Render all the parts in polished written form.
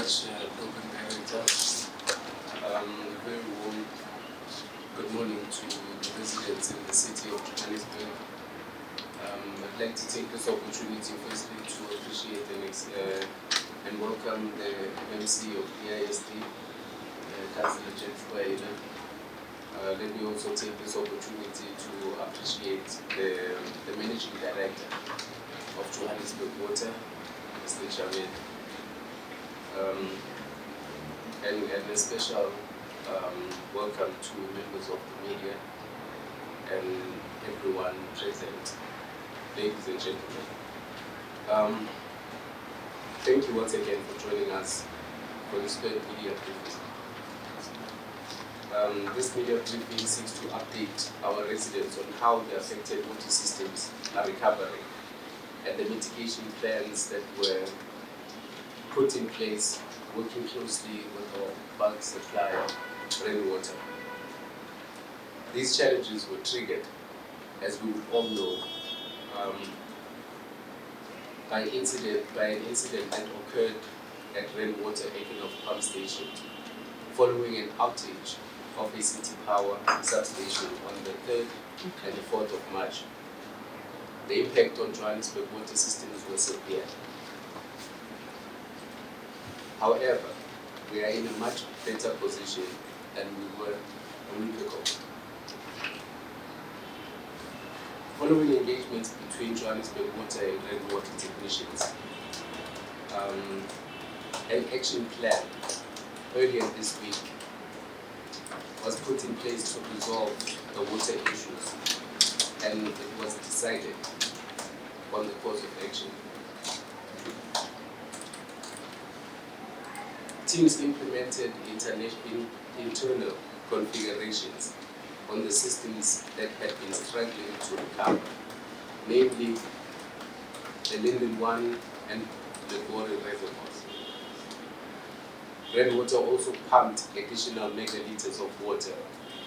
much, Program Director. Very warm good morning to the residents in the city of Johannesburg. I'd like to take this opportunity firstly to appreciate and welcome the MC of the ISD, Councillor Jeff Waila. Let me also take this opportunity to appreciate the Managing Director of Johannesburg Water, Mr. Javed. And a special welcome to members of the media and everyone present, ladies and gentlemen. Thank you once again for joining us for this third media briefing. This media briefing seeks to update our residents on how the affected water systems are recovering and the mitigation plans that were put in place, working closely with our bulk supply of rainwater. These challenges were triggered, as we would all know, by an incident that occurred at Rainwater Economic Pump Station following an outage of a city power substation on the 3rd and the 4th of March. The impact on Johannesburg water systems was severe. However, we are in a much better position than we were a week ago. Following engagements between Johannesburg Water and Rainwater technicians, an action plan earlier this week was put in place to resolve the water issues, and it was decided on the course of action. Teams implemented internal configurations on the systems that had been struggling to recover, namely the Linden 1 and the Gore reservoirs. Rainwater also pumped additional megaliters of water,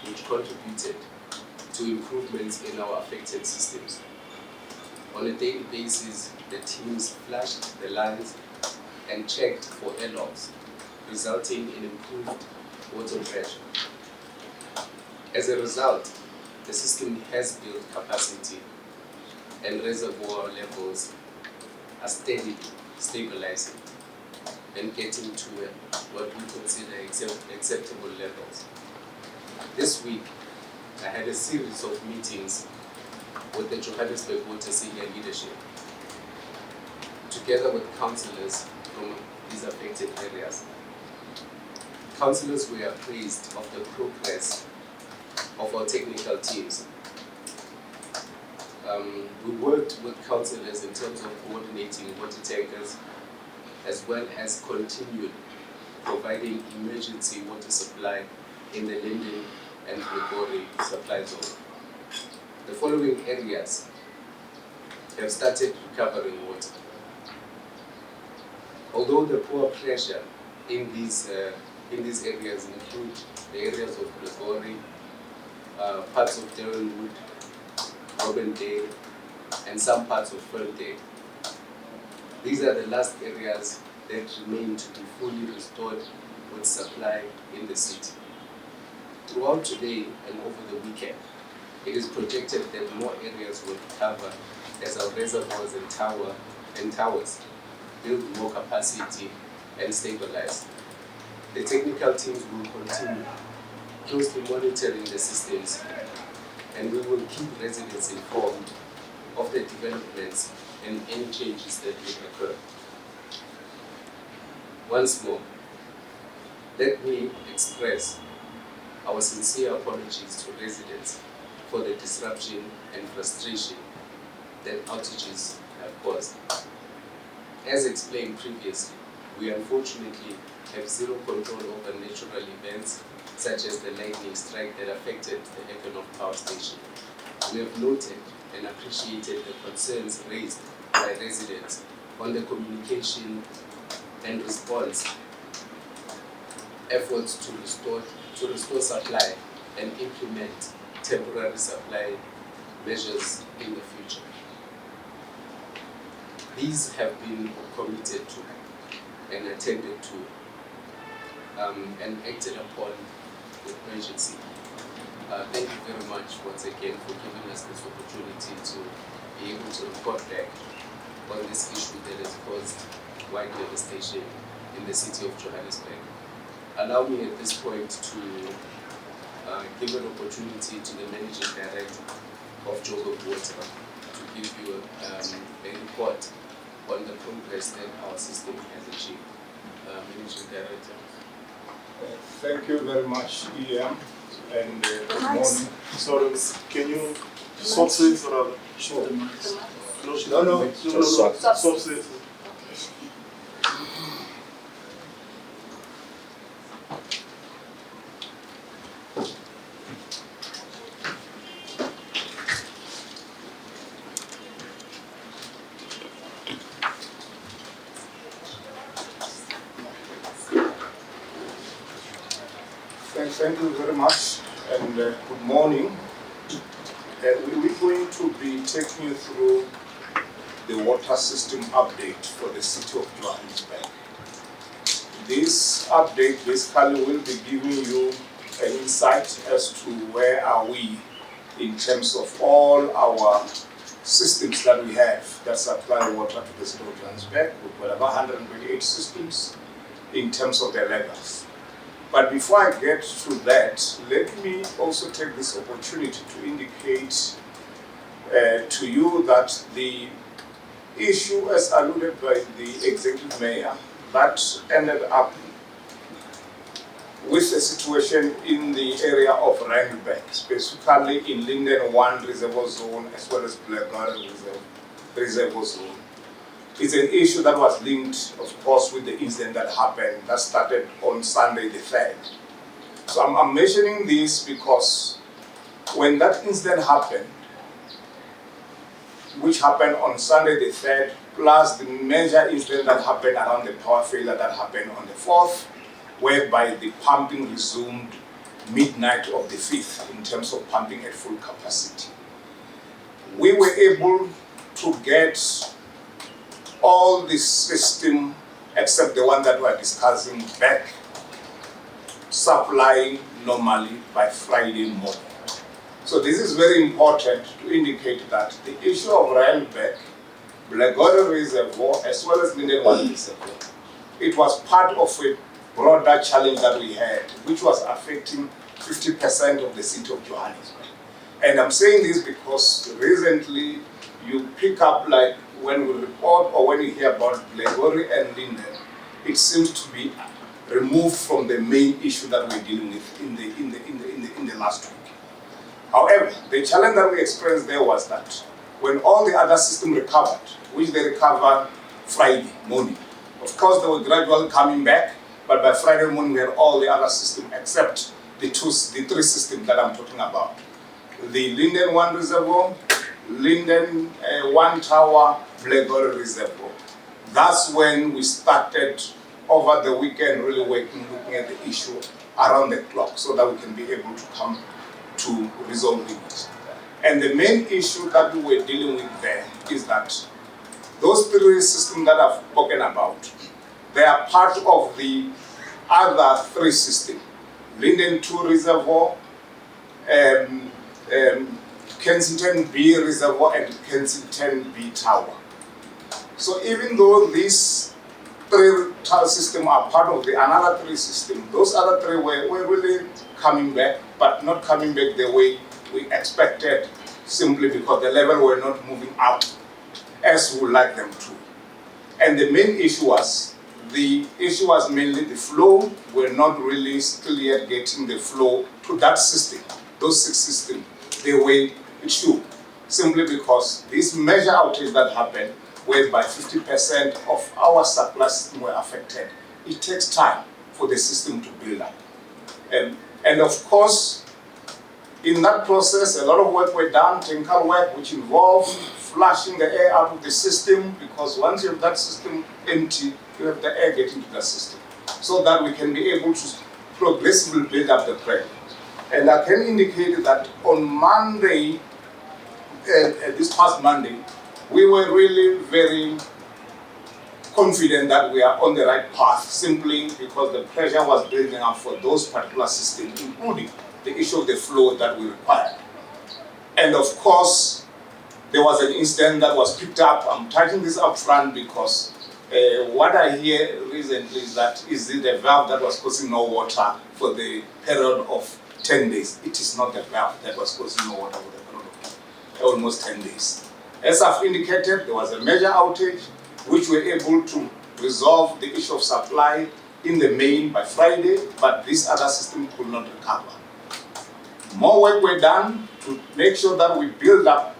which contributed to improvements in our affected systems. On a daily basis, the teams flushed the lines and checked for airlocks, resulting in improved water pressure. As a result, the system has built capacity and reservoir levels are steadily stabilizing and getting to what we consider acceptable levels. This week, I had a series of meetings with the Johannesburg Water senior leadership, together with councillors from these affected areas. Councillors were appraised of the progress of our technical teams. We worked with councillors in terms of coordinating water tankers, as well as continued providing emergency water supply in the Linden and Gregory supply zone. The following areas have started recovering water. Although the poor pressure in these areas include the areas of Gregory, parts of Darrenwood, Robindale, and some parts of Ferndale. These are the last areas that remain to be fully restored with supply in the city. Throughout today and over the weekend, it is projected that more areas will recover as our reservoirs and towers build more capacity and stabilize. The technical teams will continue closely monitoring the systems, and we will keep residents informed of the developments and any changes that may occur. Once more, let me express our sincere apologies to residents for the disruption and frustration that outages have caused. As explained previously, we unfortunately have zero control over natural events such as the lightning strike that affected the Economic Power Station. We have noted and appreciated the concerns raised by residents on the communication and response efforts to restore supply and implement temporary supply measures in the future. These have been committed to and attended to and acted upon with urgency. Thank you very much once again for giving us this opportunity to be able to report back on this issue that has caused wide devastation in the city of Johannesburg. Allow me at this point to give an opportunity to the Managing Director of Joburg Water to give you a report on the progress that our system has achieved. Managing Director. Thank you very much, EM, and good morning. Sorry, can you swap seats or Sure. no, swap seats. Thank you very much, and good morning. We're going to be taking you through the water system update for the city of Johannesburg. This update basically will be giving you an insight as to where are we in terms of all our systems that we have that supply water to the city of Johannesburg. We've got about 128 systems in terms of their levels. But before I get to that, let me also take this opportunity to indicate to you that the issue, as alluded by the executive mayor, that ended up with a situation in the area of Randburg, specifically in Linden 1 Reservoir Zone as well as Black Water Reservoir Zone. It's an issue that was linked, of course, with the incident that happened, that started on Sunday the 3rd. So I'm mentioning this because when that incident happened, which happened on Sunday the 3rd, plus the major incident that happened around the power failure that happened on the 4th, whereby the pumping resumed midnight of the 5th in terms of pumping at full capacity. We were able to get all the system, except the one that we're discussing, back supplying normally by Friday morning. So this is very important to indicate that the issue of Randburg, Blackwater Reservoir, as well as Linden 1 Reservoir, it was part of a broader challenge that we had, which was affecting 50% of the city of Johannesburg. And I'm saying this because recently you pick up, like when we report or when you hear about Blackwater and Linden, it seems to be removed from the main issue that we're dealing with in the last week. However, the challenge that we experienced there was that when all the other systems recovered, which they recovered Friday morning, of course they were gradually coming back, but by Friday morning we had all the other systems except the three systems that I'm talking about. The Linden 1 Reservoir, Linden 1 Tower, Blackwater Reservoir. That's when we started over the weekend really looking at the issue around the clock so that we can be able to come to resolving it. And the main issue that we were dealing with there is that those three systems that I've spoken about, they are part of the other three systems. Linden 2 Reservoir, Kensington B Reservoir and Kensington B Tower. So even though these three tower systems are part of the another three system, those other three were really coming back, but not coming back the way we expected, simply because the level were not moving up as we would like them to. And the main issue was, mainly the flow. We're not really still yet getting the flow to that system, those six systems, the way it should, simply because this major outage that happened, whereby 50% of our supply system were affected, it takes time for the system to build up. And of course, in that process, a lot of work were done, technical work, which involved flushing the air out of the system, because once you have that system empty, you have the air getting to the system, so that we can be able to progressively build up the pressure. And I can indicate that on Monday, this past Monday, we were really very confident that we are on the right path simply because the pressure was building up for those particular systems, including the issue of the flow that we required. And of course, there was an incident that was picked up. I'm touching this up front because what I hear recently is that is it the valve that was causing no water for the period of 10 days. It is not the valve that was causing no water for the period of almost 10 days. As I've indicated, there was a major outage which we were able to resolve the issue of supply in the main by Friday, but this other system could not recover. More work were done to make sure that we build up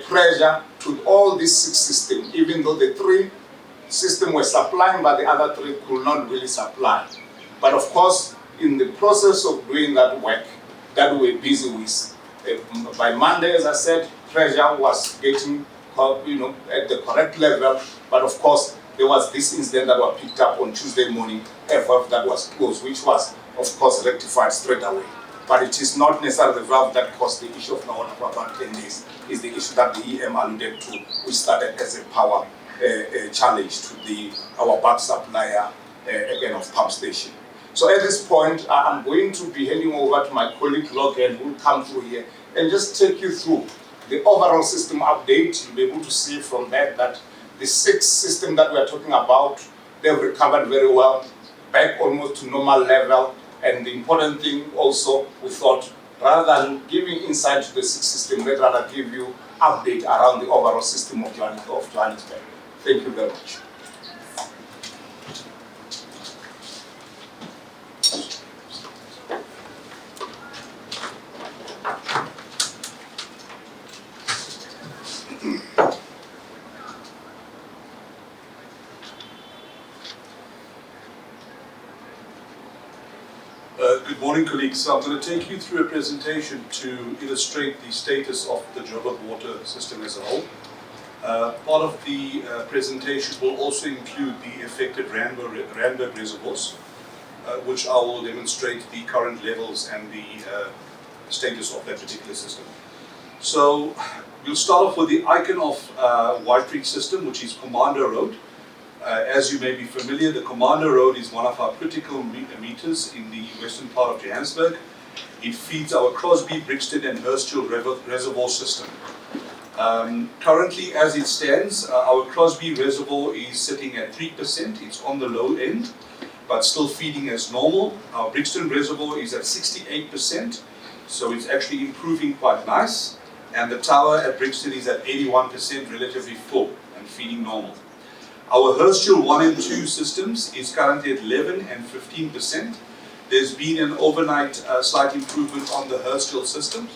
pressure to all these 6 systems, even though the 3 systems were supplying, but the other 3 could not really supply. But of course, in the process of doing that work that we were busy with, by Monday, as I said, pressure was getting at the correct level, but of course, there was this incident that was picked up on Tuesday morning, valve that was closed, which was, of course, rectified straight away. But it is not necessarily the valve that caused the issue of no water for about 10 days. It's the issue that the EM alluded to, which started as a power challenge to our back supplier, again, of pump station. So at this point, I'm going to be handing over to my colleague Logan, who will come through here and just take you through the overall system update. You'll be able to see from that the 6 systems that we are talking about, they've recovered very well, back almost to normal level. And the important thing also, we thought, rather than giving insight to the 6 systems, we'd rather give you update around the overall system of Johannesburg. Thank you very much. Good morning, colleagues. So I'm going to take you through a presentation to illustrate the status of the Joburg water system as a whole. Part of the presentation will also include the affected Randburg reservoirs, which I will demonstrate the current levels and the status of that particular system. So we'll start off with the icon of White Creek system, which is Commander Road. As you may be familiar, the Commander Road is one of our critical meters in the western part of Johannesburg. It feeds our Crosby, Brixton and Hursthill reservoir system. Currently, as it stands, our Crosby reservoir is sitting at 3%. It's on the low end, but still feeding as normal. Our Brixton reservoir is at 68%, so it's actually improving quite nice. And the tower at Brixton is at 81%, relatively full and feeding normal. Our Hursthill 1 and 2 systems is currently at 11 and 15%. There's been an overnight slight improvement on the Hursthill systems,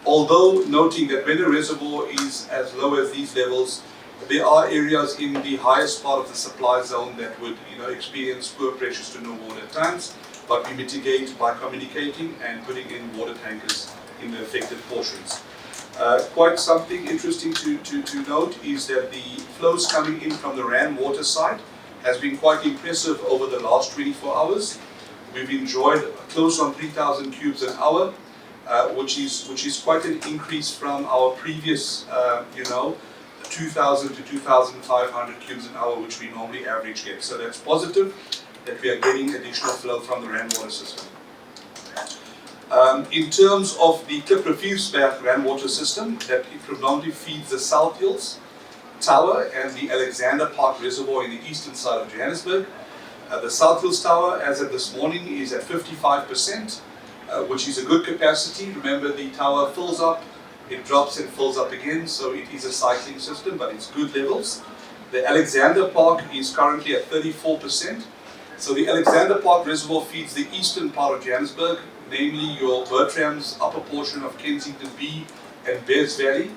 although noting that when a reservoir is as low as these levels, there are areas in the highest part of the supply zone that would experience poor pressures to no water at times, but we mitigate by communicating and putting in water tankers in the affected portions. Quite something interesting to note is that the flows coming in from the Rand water side has been quite impressive over the last 24 hours. We've enjoyed close on 3,000 cubes an hour, which is quite an increase from our previous, 2,000 to 2,500 cubes an hour, which we normally average get. So that's positive that we are getting additional flow from the Rand water system. In terms of the Klip-Riviersberg Randwater system, that it predominantly feeds the South Hills Tower and the Alexander Park Reservoir in the eastern side of Johannesburg. The South Hills Tower, as of this morning, is at 55%, which is a good capacity. Remember, the tower fills up, it drops and fills up again, so it is a cycling system, but it's good levels. The Alexander Park is currently at 34%. So the Alexander Park Reservoir feeds the eastern part of Johannesburg, namely your Bertram's upper portion of Kensington B and Bears Valley.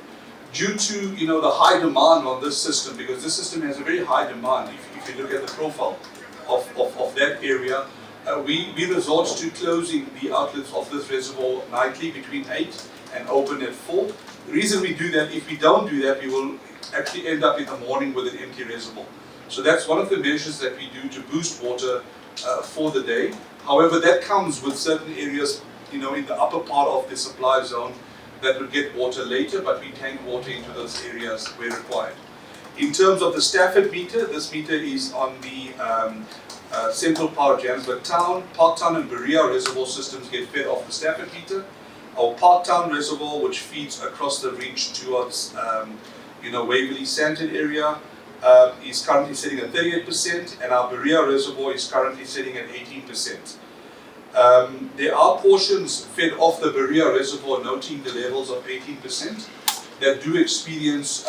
Due to the high demand on this system, because this system has a very high demand, if you look at the profile of that area, we resort to closing the outlets of this reservoir nightly between 8 and open at 4. The reason we do that, if we don't do that, we will actually end up in the morning with an empty reservoir. So that's one of the measures that we do to boost water for the day. However, that comes with certain areas, in the upper part of the supply zone that will get water later, but we tank water into those areas where required. In terms of the Stafford meter, this meter is on the Central Power Johannesburg Town. Parktown and Berea reservoir systems get fed off the Stafford meter. Our Parktown reservoir, which feeds across the reach towards Waverley Sandton area, is currently sitting at 38%, and our Berea reservoir is currently sitting at 18%. There are portions fed off the Berea reservoir, noting the levels of 18%, that do experience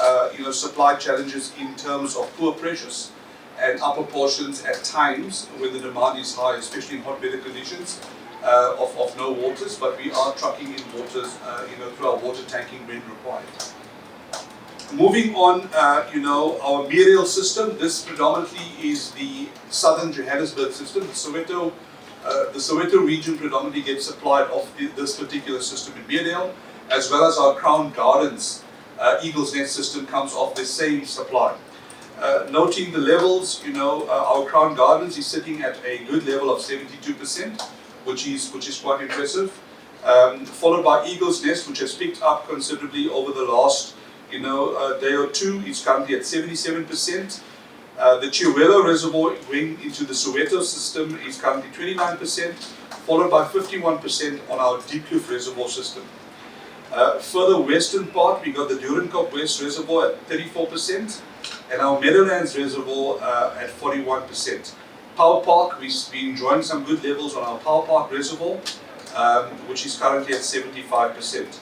supply challenges in terms of poor pressures and upper portions at times when the demand is high, especially in hot weather conditions, of no waters, but we are trucking in waters through our water tanking when required. Moving on, our Meerail system, this predominantly is the southern Johannesburg system. The Soweto region predominantly gets supplied off this particular system in Meerail, as well as our Crown Gardens Eagle's Nest system comes off the same supply. Noting the levels, our Crown Gardens is sitting at a good level of 72%, which is quite impressive. Followed by Eagle's Nest, which has picked up considerably over the last day or two. It's currently at 77%. The Chihuahua reservoir going into the Soweto system is currently 29%, followed by 51% on our Diepkloof reservoir system. Further western part, we got the Doornkop West reservoir at 34%, and our Meadowlands reservoir at 41%. Power Park, we've been enjoying some good levels on our Power Park reservoir, which is currently at 75%.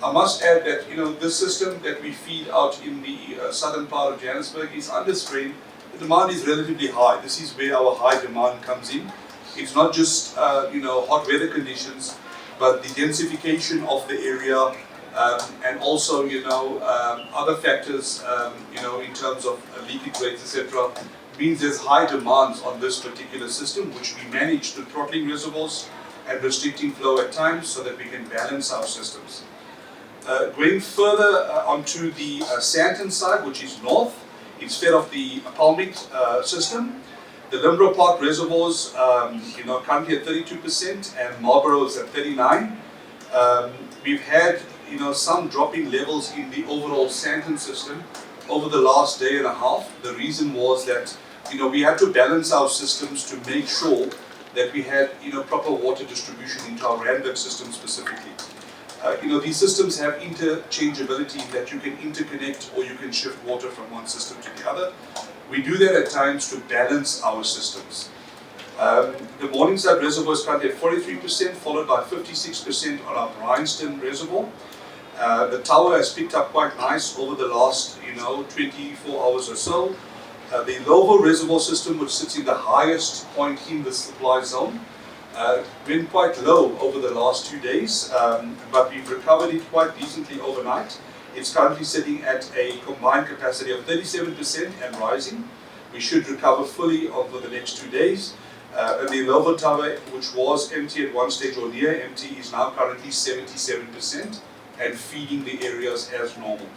I must add that this system that we feed out in the southern part of Johannesburg is under strain. The demand is relatively high. This is where our high demand comes in. It's not just hot weather conditions, but the densification of the area and also other factors in terms of leakage rates, etc., means there's high demands on this particular system, which we manage through throttling reservoirs and restricting flow at times so that we can balance our systems. Going further onto the Sandton side, which is north, it's fed off the Palmic system. The Limborough Park reservoirs, currently at 32%, and Marlborough is at 39%. We've had, some dropping levels in the overall Sandton system over the last day and a half. The reason was that, we had to balance our systems to make sure that we had, proper water distribution into our Randburg system specifically. These systems have interchangeability that you can interconnect or you can shift water from one system to the other. We do that at times to balance our systems. The Morningside reservoir is currently at 43%, followed by 56% on our Bryanston reservoir. The tower has picked up quite nice over the last 24 hours or so. The Lovo reservoir system, which sits in the highest point in the supply zone, been quite low over the last 2 days, but we've recovered it quite decently overnight. It's currently sitting at a combined capacity of 37% and rising. We should recover fully over the next 2 days. And the Lovo tower, which was empty at one stage or near empty, is now currently 77% and feeding the areas as normal.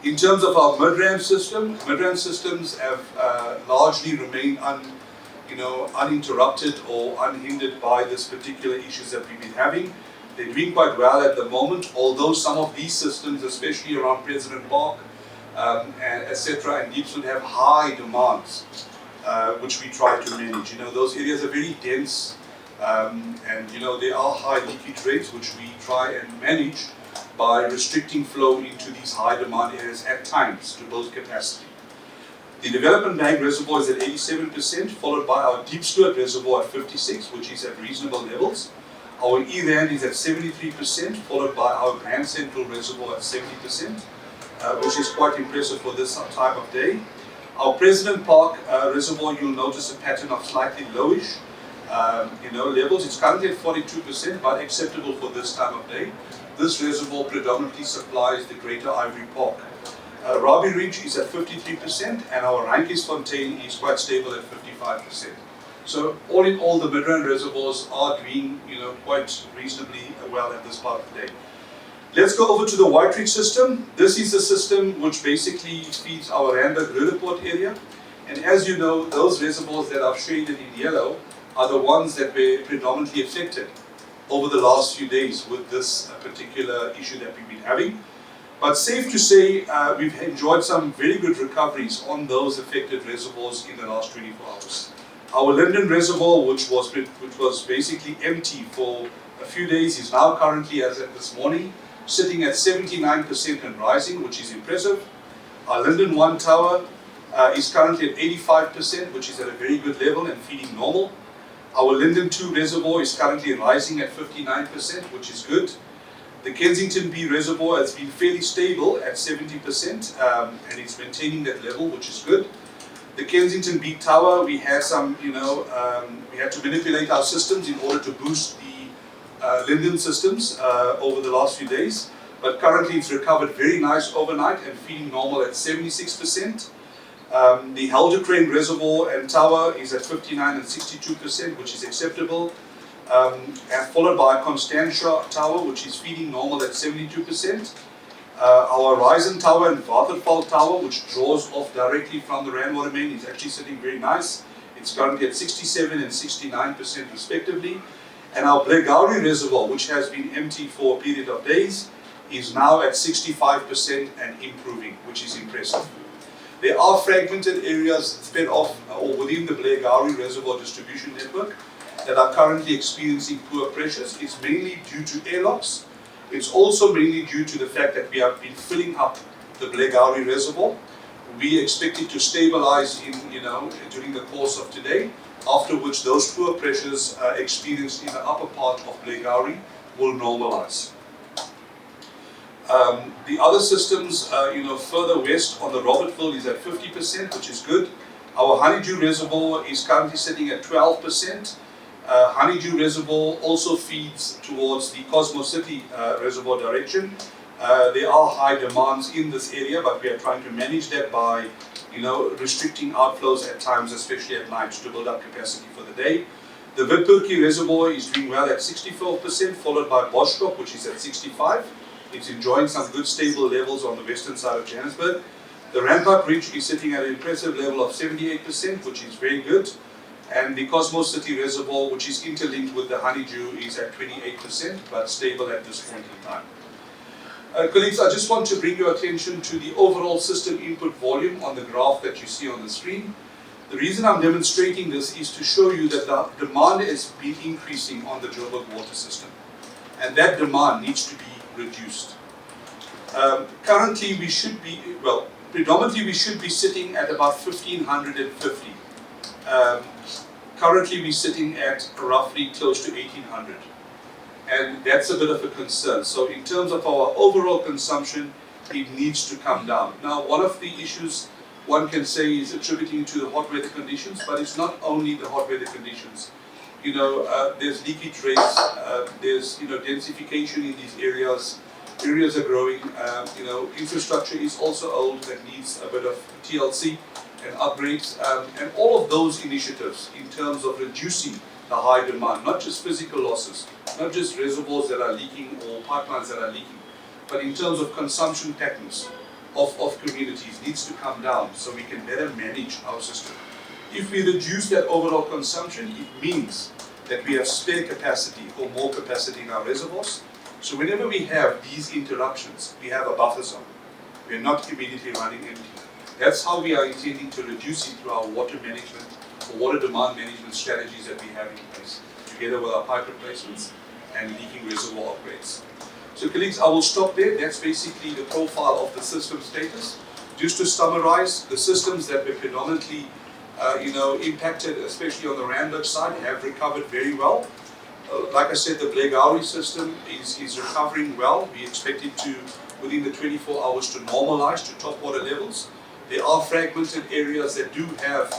In terms of our Midrand systems have largely remained uninterrupted or unhindered by this particular issues that we've been having. They're doing quite well at the moment, although some of these systems, especially around President Park, and etc., and Diepsloot have high demands, which we try to manage. Those areas are very dense, and there are high leakage rates, which we try and manage by restricting flow into these high demand areas at times to build capacity. The Development Bank reservoir is at 87%, followed by our Diepsloot reservoir at 56%, which is at reasonable levels. Our Eland is at 73%, followed by our Grand Central reservoir at 70%, which is quite impressive for this time of day. Our President Park reservoir, you'll notice a pattern of slightly lowish levels. It's currently at 42%, but acceptable for this time of day. This reservoir predominantly supplies the Greater Ivory Park. Robbie Ridge is at 53%, and our Randkiesfontein is quite stable at 55%. So all in all, the Midrand reservoirs are doing quite reasonably well at this part of the day. Let's go over to the White Ridge system. This is the system which basically feeds our Randburg Roodepoort area. And as you know, those reservoirs that are shaded in yellow are the ones that were predominantly affected over the last few days with this particular issue that we've been having. But safe to say, we've enjoyed some very good recoveries on those affected reservoirs in the last 24 hours. Our Linden Reservoir, which was basically empty for a few days, is now currently, as at this morning, sitting at 79% and rising, which is impressive. Our Linden 1 tower is currently at 85%, which is at a very good level and feeding normal. Our Linden 2 reservoir is currently rising at 59%, which is good. The Kensington B reservoir has been fairly stable at 70%, and it's maintaining that level, which is good. The Kensington B tower, we had some, we had to manipulate our systems in order to boost the Linden systems over the last few days. But currently it's recovered very nice overnight and feeding normal at 76%. The Heldercrane reservoir and tower is at 59 and 62%, which is acceptable. And followed by Constantia tower, which is feeding normal at 72%. Our Horizon tower and Waterfall tower, which draws off directly from the Rand water main, is actually sitting very nice. It's currently at 67 and 69% respectively. And our Blegauri reservoir, which has been empty for a period of days, is now at 65% and improving, which is impressive. There are fragmented areas fed off or within the Blegauri reservoir distribution network that are currently experiencing poor pressures. It's mainly due to airlocks. It's also mainly due to the fact that we have been filling up the Blegauri reservoir. We expect it to stabilize during the course of today, after which those poor pressures experienced in the upper part of Blegauri will normalize. The other systems, further west on the Robertville is at 50%, which is good. Our Honeydew reservoir is currently sitting at 12%. Honeydew reservoir also feeds towards the Cosmos City reservoir direction. There are high demands in this area, but we are trying to manage that by, restricting outflows at times, especially at night, to build up capacity for the day. The Witpurki reservoir is doing well at 64%, followed by Boschkop, which is at 65%. It's enjoying some good stable levels on the western side of Johannesburg. The Rampart Ridge is sitting at an impressive level of 78%, which is very good. And the Cosmos City reservoir, which is interlinked with the Honeydew, is at 28%, but stable at this point in time. Colleagues, I just want to bring your attention to the overall system input volume on the graph that you see on the screen. The reason I'm demonstrating this is to show you that the demand has been increasing on the Joburg water system. And that demand needs to be reduced. Currently, we should be, predominantly we should be sitting at about 1,550. Currently, we're sitting at roughly close to 1,800. And that's a bit of a concern. So in terms of our overall consumption, it needs to come down. Now, one of the issues one can say is attributing to the hot weather conditions, but it's not only the hot weather conditions. There's leakage rates, there's densification in these areas. Areas are growing. Infrastructure is also old that needs a bit of TLC and upgrades, and all of those initiatives in terms of reducing the high demand, not just physical losses, not just reservoirs that are leaking or pipelines that are leaking, but in terms of consumption patterns of communities needs to come down so we can better manage our system. If we reduce that overall consumption, it means that we have spare capacity or more capacity in our reservoirs. So whenever we have these interruptions, we have a buffer zone. We are not immediately running empty. That's how we are intending to reduce it through our water management or water demand management strategies that we have in place, together with our pipe replacements and leaking reservoir upgrades. So colleagues, I will stop there. That's basically the profile of the system status. Just to summarize, the systems that were predominantly impacted, especially on the Randburg side, have recovered very well. Like I said, the Blegauri system is recovering well. We expect it to, within the 24 hours, to normalize to top water levels. There are fragmented areas that do have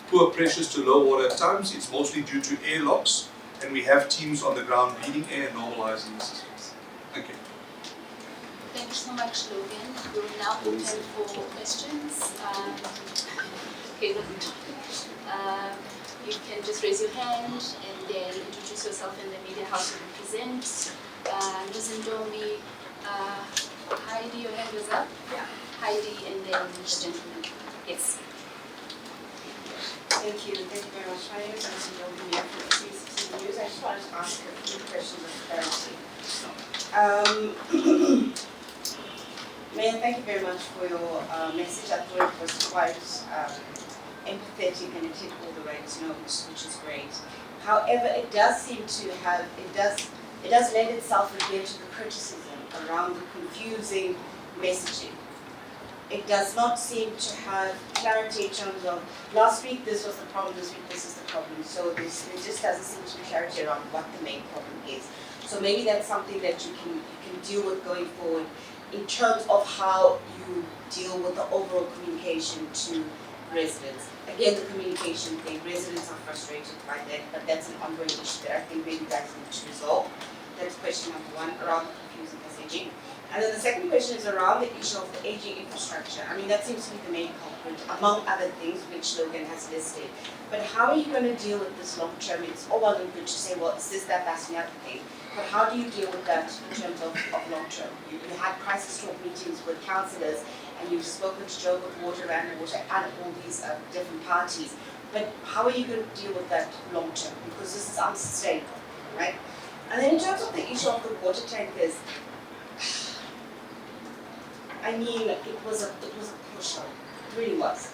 poor pressures to low water at times. It's mostly due to airlocks, and we have teams on the ground reading air and normalizing the systems. Thank you. Thank you so much, Logan. We will now open for questions. Okay, you can just raise your hand and then introduce yourself in the media house you represent. Ndomi, Heidi, your hand was up? Yeah. Heidi and then the gentleman. Yes. Thank you very much. My name is Ndomi from CCC News. I just wanted to ask a few questions of clarity. Mayor, thank you very much for your message. I thought it was quite empathetic and it hit all the right notes, which is great. However, it does seem to have, it does lend itself again to the criticism around the confusing messaging. It does not seem to have clarity in terms of, last week this was the problem, this week this is the problem. So there just doesn't seem to be clarity around what the main problem is. So maybe that's something that you can deal with going forward in terms of how you deal with the overall communication to residents. Again, the communication thing, residents are frustrated by that, but that's an ongoing issue that I think maybe you guys need to resolve. That's question number one, around the confusing messaging. And then the second question is around the issue of the aging infrastructure. I mean, that seems to be the main culprit, among other things, which Logan has listed. But how are you going to deal with this long term? It's all well and good to say, well, it's this, that, that's the other thing. But how do you deal with that in terms of long term? You had crisis talk meetings with councillors, and you've spoken to Joburg Water and all these different parties. But how are you going to deal with that long term? Because this is unsustainable, right? And then in terms of the issue of the water tankers, I mean, it was a push on. It really was.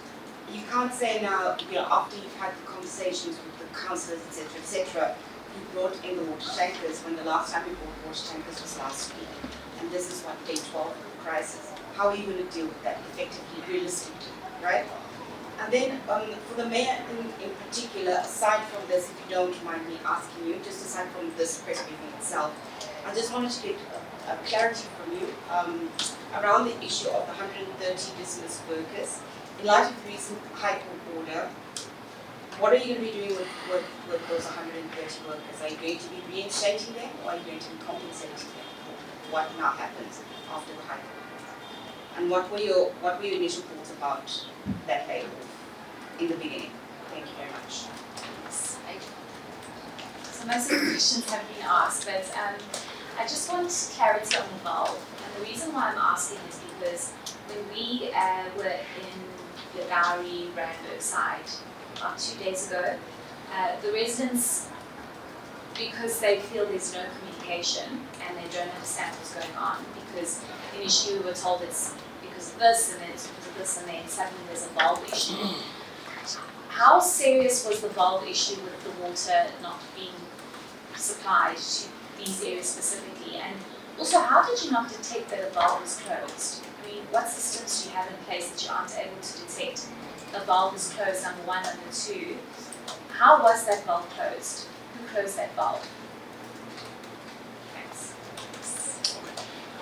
You can't say now, after you've had the conversations with the councillors, etc., you brought in the water tankers when the last time we brought water tankers was last week. And this is what, day 12 of the crisis. How are you going to deal with that effectively, realistically, right? And then for the mayor in particular, aside from this, if you don't mind me asking you, just aside from this press briefing itself, I just wanted to get a clarity from you around the issue of the 130 dismissed workers. In light of the recent High Court order, what are you going to be doing with those 130 workers? Are you going to be reinstating them, or are you going to be compensating them for what now happens after the High Court order? And what were your initial thoughts about that layoff in the beginning? Thank you very much. So most of the questions have been asked, but I just want clarity on the valve. And the reason why I'm asking is because when we were in the Bowery Randburg side 2 days ago, the residents, because they feel there's no communication and they don't understand what's going on, because initially we were told it's because of this and then it's because of this, and then suddenly there's a valve issue. How serious was the valve issue with the water not being supplied to these areas specifically? And also, how did you not detect that a valve was closed? I mean, what systems do you have in place that you aren't able to detect a valve is closed, number one? Number two, how was that valve closed? Who closed that valve? Thanks.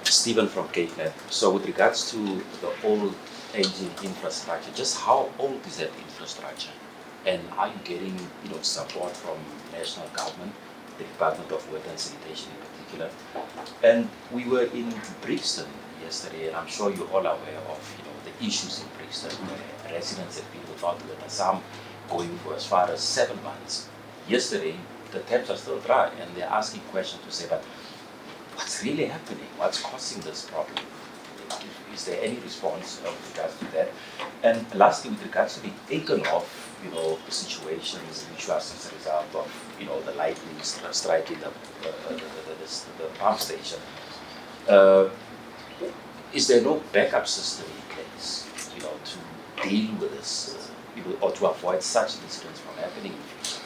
Stephen from Cape Net. So with regards to the old aging infrastructure, just how old is that infrastructure? And are you getting support from national government, the Department of Water and Sanitation in particular? And we were in Brixton yesterday, and I'm sure you're all aware of the issues in Brixton, where residents have been without water, some going for as far as 7 months. Yesterday, the taps are still dry, and they're asking questions to say, but what's really happening? What's causing this problem? Is there any response with regards to that? And lastly, with regards to the Aikenhof, situations which was as a result of the lightning striking the pump station, is there no backup system in place, to deal with this, or to avoid such incidents from happening in the future?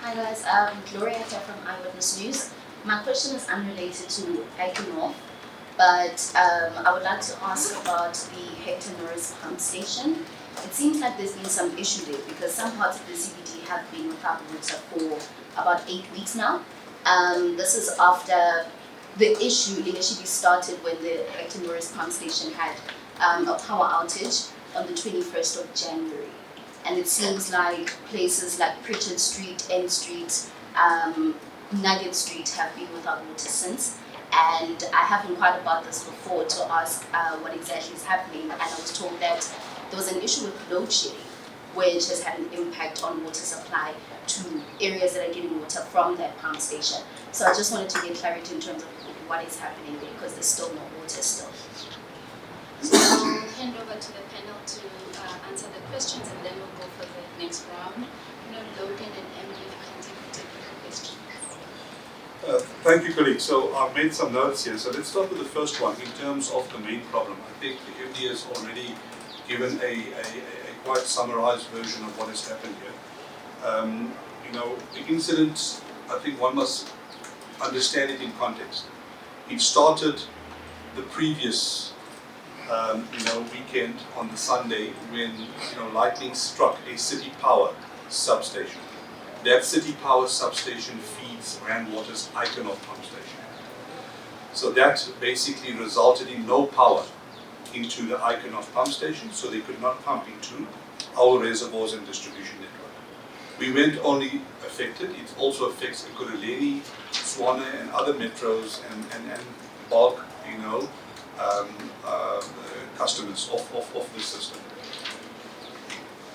Hi guys, Gloria here from Eyewitness News. My question is unrelated to Aikenhof, but I would like to ask about the Hector Norris pump station. It seems like there's been some issue there because some parts of the CBD have been without water for about 8 weeks now. This is after the issue initially started when the Hector Norris pump station had a power outage on the 21st of January. And it seems like places like Pritchard Street, N Street, Nugget Street have been without water since. And I have inquired about this before to ask what exactly is happening. And I was told that there was an issue with load shedding, which has had an impact on water supply to areas that are getting water from that pump station. So I just wanted to get clarity in terms of what is happening there, because there's still no water still. So I'll hand over to the panel to answer the questions, and then we'll go for the next round. Logan and Emily, if you can take the questions. Thank you, colleague. So I've made some notes here. So let's start with the first one in terms of the main problem. I think the MD has already given a quite summarized version of what has happened here. The incident, I think one must understand it in context. It started the previous weekend on the Sunday when lightning struck a city power substation. That city power substation feeds Rand Water's Iconof pump station. So that basically resulted in no power into the Iconof pump station, so they could not pump into our reservoirs and distribution network. We weren't only affected, it also affects Ekurhuleni, Swane and other metros and bulk customers of this system.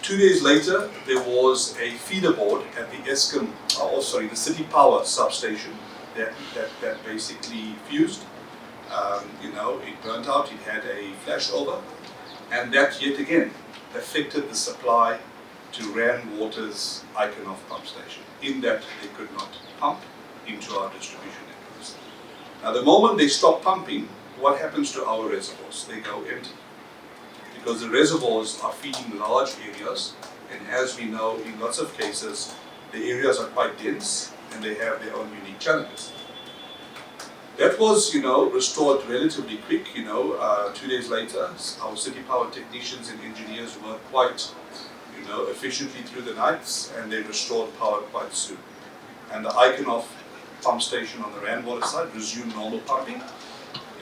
2 days later, there was a feeder board at the the city power substation that basically fused. It burnt out, it had a flashover, and that yet again affected the supply to Rand Water's Iconof pump station, in that they could not pump into our distribution networks. Now, the moment they stop pumping, what happens to our reservoirs? They go empty. Because the reservoirs are feeding large areas, and as we know, in lots of cases, the areas are quite dense and they have their own unique challenges. That was, restored relatively quick. 2 days later, our city power technicians and engineers worked quite, efficiently through the nights, and they restored power quite soon. And the Iconof pump station on the Rand Water side resumed normal pumping.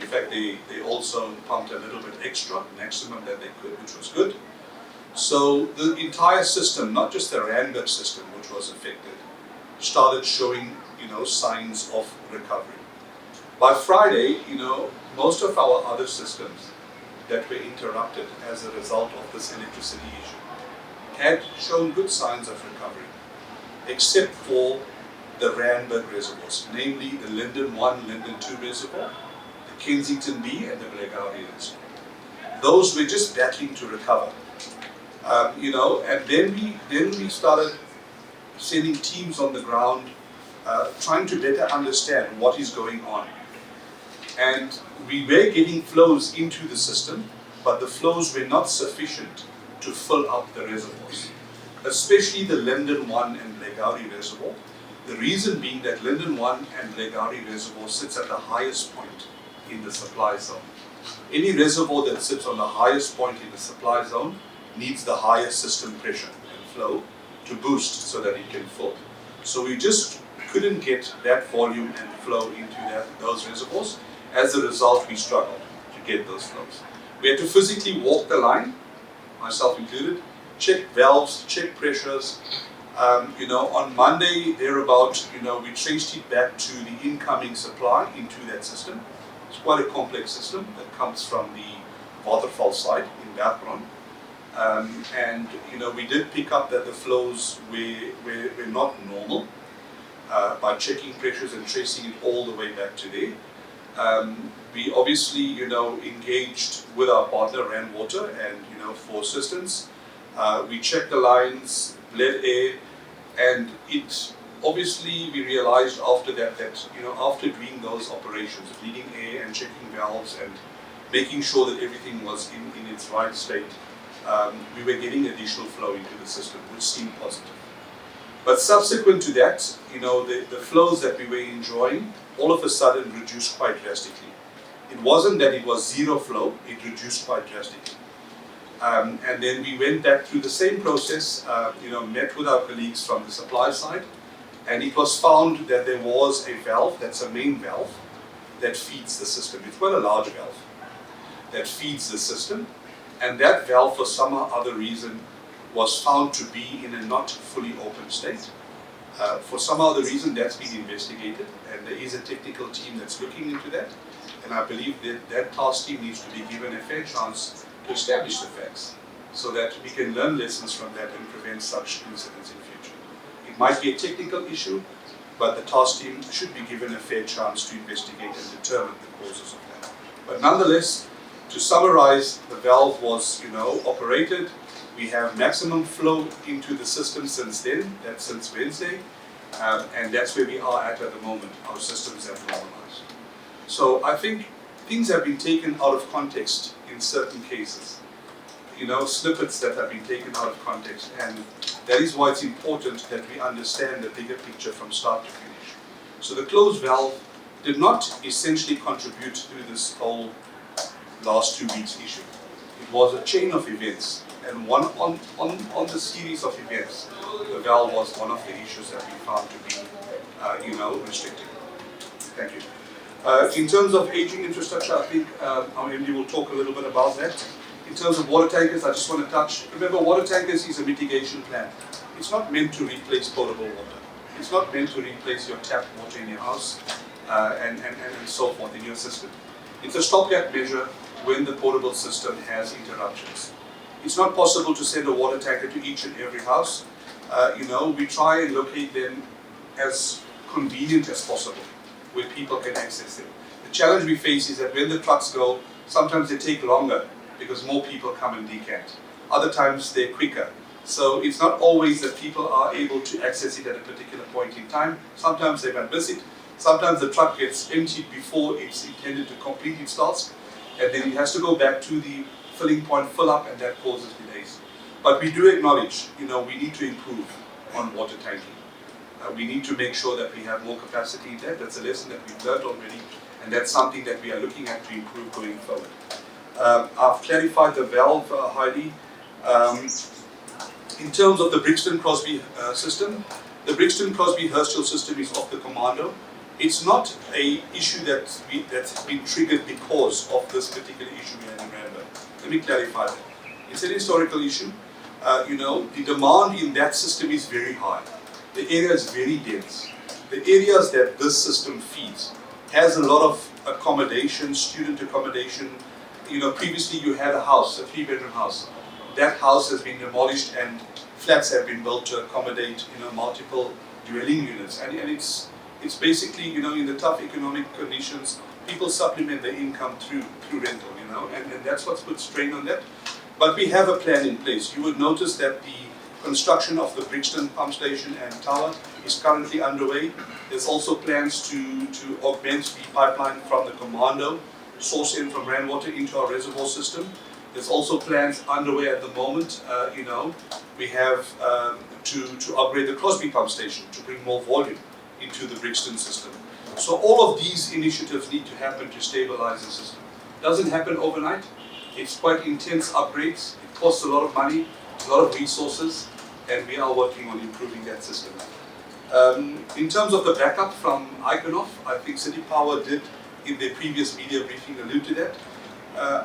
In fact, they also pumped a little bit extra, maximum that they could, which was good. So the entire system, not just the Randburg system, which was affected, started showing, signs of recovery. By Friday, most of our other systems that were interrupted as a result of this electricity issue had shown good signs of recovery, except for the Randburg reservoirs, namely the Linden 1, Linden 2 reservoir, the Kensington B and the Blegauri reservoir. Those were just battling to recover. And then we started sending teams on the ground, trying to better understand what is going on. And we were getting flows into the system, but the flows were not sufficient to fill up the reservoirs, especially the Linden 1 and Blegauri reservoir. The reason being that Linden 1 and Blegauri reservoir sits at the highest point in the supply zone. Any reservoir that sits on the highest point in the supply zone needs the highest system pressure and flow to boost so that it can fill. So we just couldn't get that volume and flow into those reservoirs. As a result, we struggled to get those flows. We had to physically walk the line, myself included, check valves, check pressures. On Monday, thereabout, we traced it back to the incoming supply into that system. It's quite a complex system that comes from the waterfall side in Bergron. We did pick up that the flows were not normal by checking pressures and tracing it all the way back to there. We obviously, engaged with our partner Rand Water and, for assistance. We checked the lines, bled air, and obviously we realized after that, after doing those operations, bleeding air and checking valves and making sure that everything was in its right state, we were getting additional flow into the system, which seemed positive. But subsequent to that, the flows that we were enjoying all of a sudden reduced quite drastically. It wasn't that it was zero flow, it reduced quite drastically. And then we went back through the same process, met with our colleagues from the supply side, and it was found that there was a valve, that's a main valve, that feeds the system. It's quite a large valve that feeds the system, and that valve, for some other reason, was found to be in a not fully open state. For some other reason, that's been investigated, and there is a technical team that's looking into that, and I believe that task team needs to be given a fair chance to establish the facts, so that we can learn lessons from that and prevent such incidents in future. It might be a technical issue, but the task team should be given a fair chance to investigate and determine the causes of that. But nonetheless, to summarize, the valve was, operated. We have maximum flow into the system since then, that's since Wednesday, And that's where we are at the moment. Our systems have normalized. So I think things have been taken out of context in certain cases. You know, snippets that have been taken out of context, and that is why it's important that we understand the bigger picture from start to finish. So the closed valve did not essentially contribute to this whole last 2 weeks issue. It was a chain of events, and on the series of events, the valve was one of the issues that we found to be, restricted. Thank you. In terms of aging infrastructure, I think our MD will talk a little bit about that. In terms of water tankers, I just want to touch, remember, water tankers is a mitigation plan. It's not meant to replace potable water. It's not meant to replace your tap water in your house and so forth in your system. It's a stopgap measure when the potable system has interruptions. It's not possible to send a water tanker to each and every house. We try and locate them as convenient as possible, where people can access them. The challenge we face is that when the trucks go, sometimes they take longer because more people come and decant. Other times they're quicker. So it's not always that people are able to access it at a particular point in time. Sometimes they might miss it. Sometimes the truck gets emptied before it's intended to complete its task, and then it has to go back to the filling point, fill up, and that causes delays. But we do acknowledge, we need to improve on water tanking. We need to make sure that we have more capacity there. That's a lesson that we've learned already, and that's something that we are looking at to improve going forward. I've clarified the valve, Heidi. In terms of the Brixton-Crosby system, the Brixton-Crosby-Herschel system is off the commando. It's not an issue that's been triggered because of this particular issue we had in Randburg. Let me clarify that. It's an historical issue. The demand in that system is very high. The area is very dense. The areas that this system feeds has a lot of accommodation, student accommodation. Previously you had a house, a 3-bedroom house. That house has been demolished and flats have been built to accommodate, multiple dwelling units. And it's basically, in the tough economic conditions, people supplement their income through rental, and that's what's put strain on that. But we have a plan in place. You would notice that the construction of the Brixton pump station and tower is currently underway. There's also plans to augment the pipeline from the commando, source in from rainwater into our reservoir system. There's also plans underway at the moment. We have to upgrade the Crosby pump station to bring more volume into the Brixton system. So all of these initiatives need to happen to stabilize the system. Doesn't happen overnight. It's quite intense upgrades. It costs a lot of money, a lot of resources, and we are working on improving that system. In terms of the backup from Iconoff, I think City Power did, in their previous media briefing, allude to that.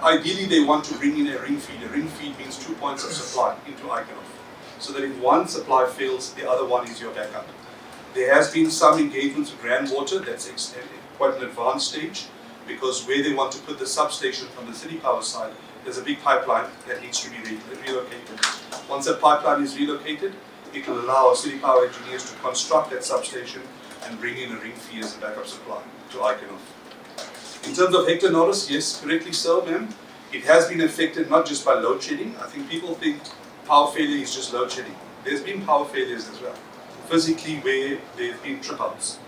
Ideally, they want to bring in a ring feed. A ring feed means 2 points of supply into Iconoff, so that if one supply fails, the other one is your backup. There has been some engagements with Randwater, that's quite an advanced stage, because where they want to put the substation from the City Power side, there's a big pipeline that needs to be relocated. Once that pipeline is relocated, it will allow our City Power engineers to construct that substation and bring in a ring feed as a backup supply to Iconoff. In terms of Hector Norris, yes, correctly so, ma'am. It has been affected not just by load shedding. I think people think power failure is just load shedding. There's been power failures as well, physically where there have been trip outs.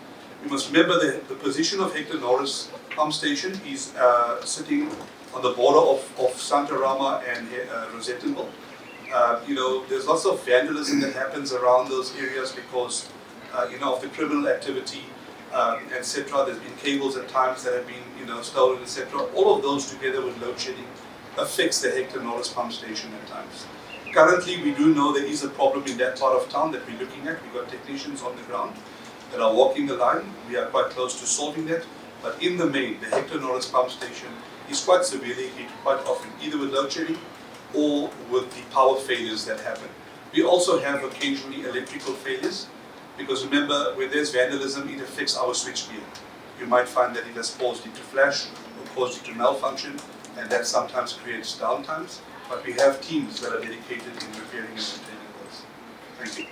You must remember that the position of Hector Norris pump station is sitting on the border of Santa Rama and Rosettenville. There's lots of vandalism that happens around those areas because of the criminal activity, etc. There's been cables at times that have been stolen, etc. All of those together with load shedding affects the Hector Norris pump station at times. Currently, we do know there is a problem in that part of town that we're looking at. We've got technicians on the ground that are walking the line. We are quite close to solving that. But in the main, the Hector Norris pump station is quite severely hit quite often, either with load shedding or with the power failures that happen. We also have occasionally electrical failures, because remember, when there's vandalism, it affects our switchgear. You might find that it has caused it to flash or caused it to malfunction, and that sometimes creates downtimes. But we have teams that are dedicated in repairing and maintaining those. Thank you.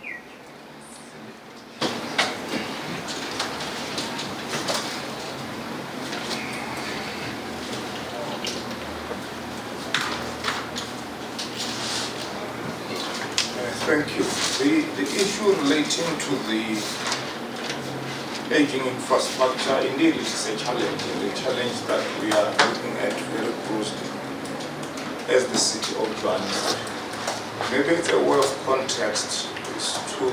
Thank you. The issue relating to the aging infrastructure, indeed it is a challenge, and a challenge that we are looking at very closely as the city of Johannesburg. Maybe it's a way of context is to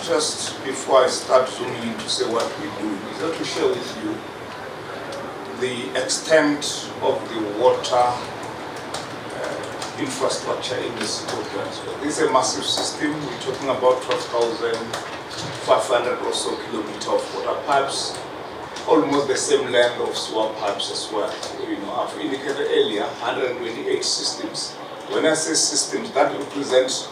just, before I start zooming in to say what we do, is that to share with you the extent of the water infrastructure in the city of Johannesburg. This is a massive system. We're talking about 12,500 or so kilometers of water pipes, almost the same length of sewer pipes as well. You know, I've indicated earlier 128 systems. When I say systems, that represents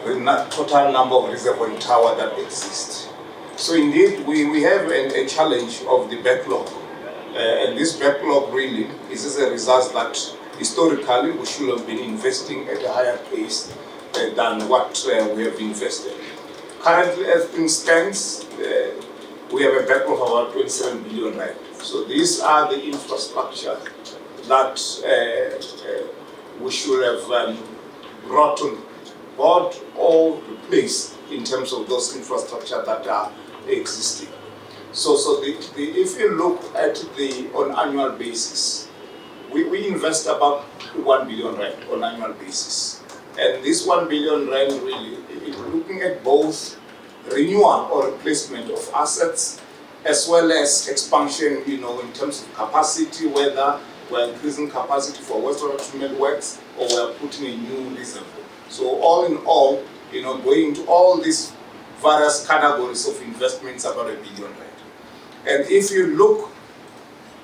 the total number of reservoir tower that exist. So indeed, we have a challenge of the backlog. And this backlog really is as a result that historically we should have been investing at a higher pace than what we have invested. Currently, as things stands, we have a backlog of about 27 billion rand. So these are the infrastructure that we should have brought on board or replaced in terms of those infrastructure that are existing. So if you look at on annual basis, we invest about 1 billion rand on annual basis. And this 1 billion rand really, looking at both renewal or replacement of assets, as well as expansion, you know, in terms of capacity, whether we're increasing capacity for wastewater treatment works or we're putting a new reservoir. So all in all, you know, going into all these various categories of investments, about 1 billion rand. And if you look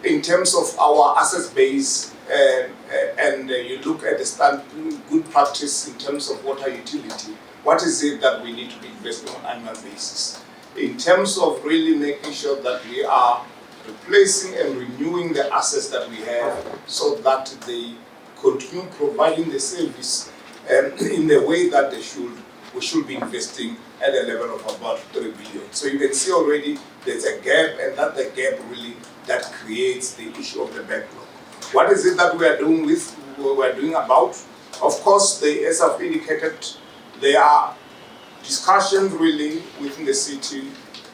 in terms of our asset base, and you look at the good practice in terms of water utility, what is it that we need to be investing on an annual basis? In terms of really making sure that we are replacing and renewing the assets that we have so that they continue providing the service in the way that they should, we should be investing at a level of about 3 billion. So you can see already there's a gap, and that the gap really that creates the issue of the backlog. What is it that we are doing about? Of course, as I've indicated, there are discussions really within the city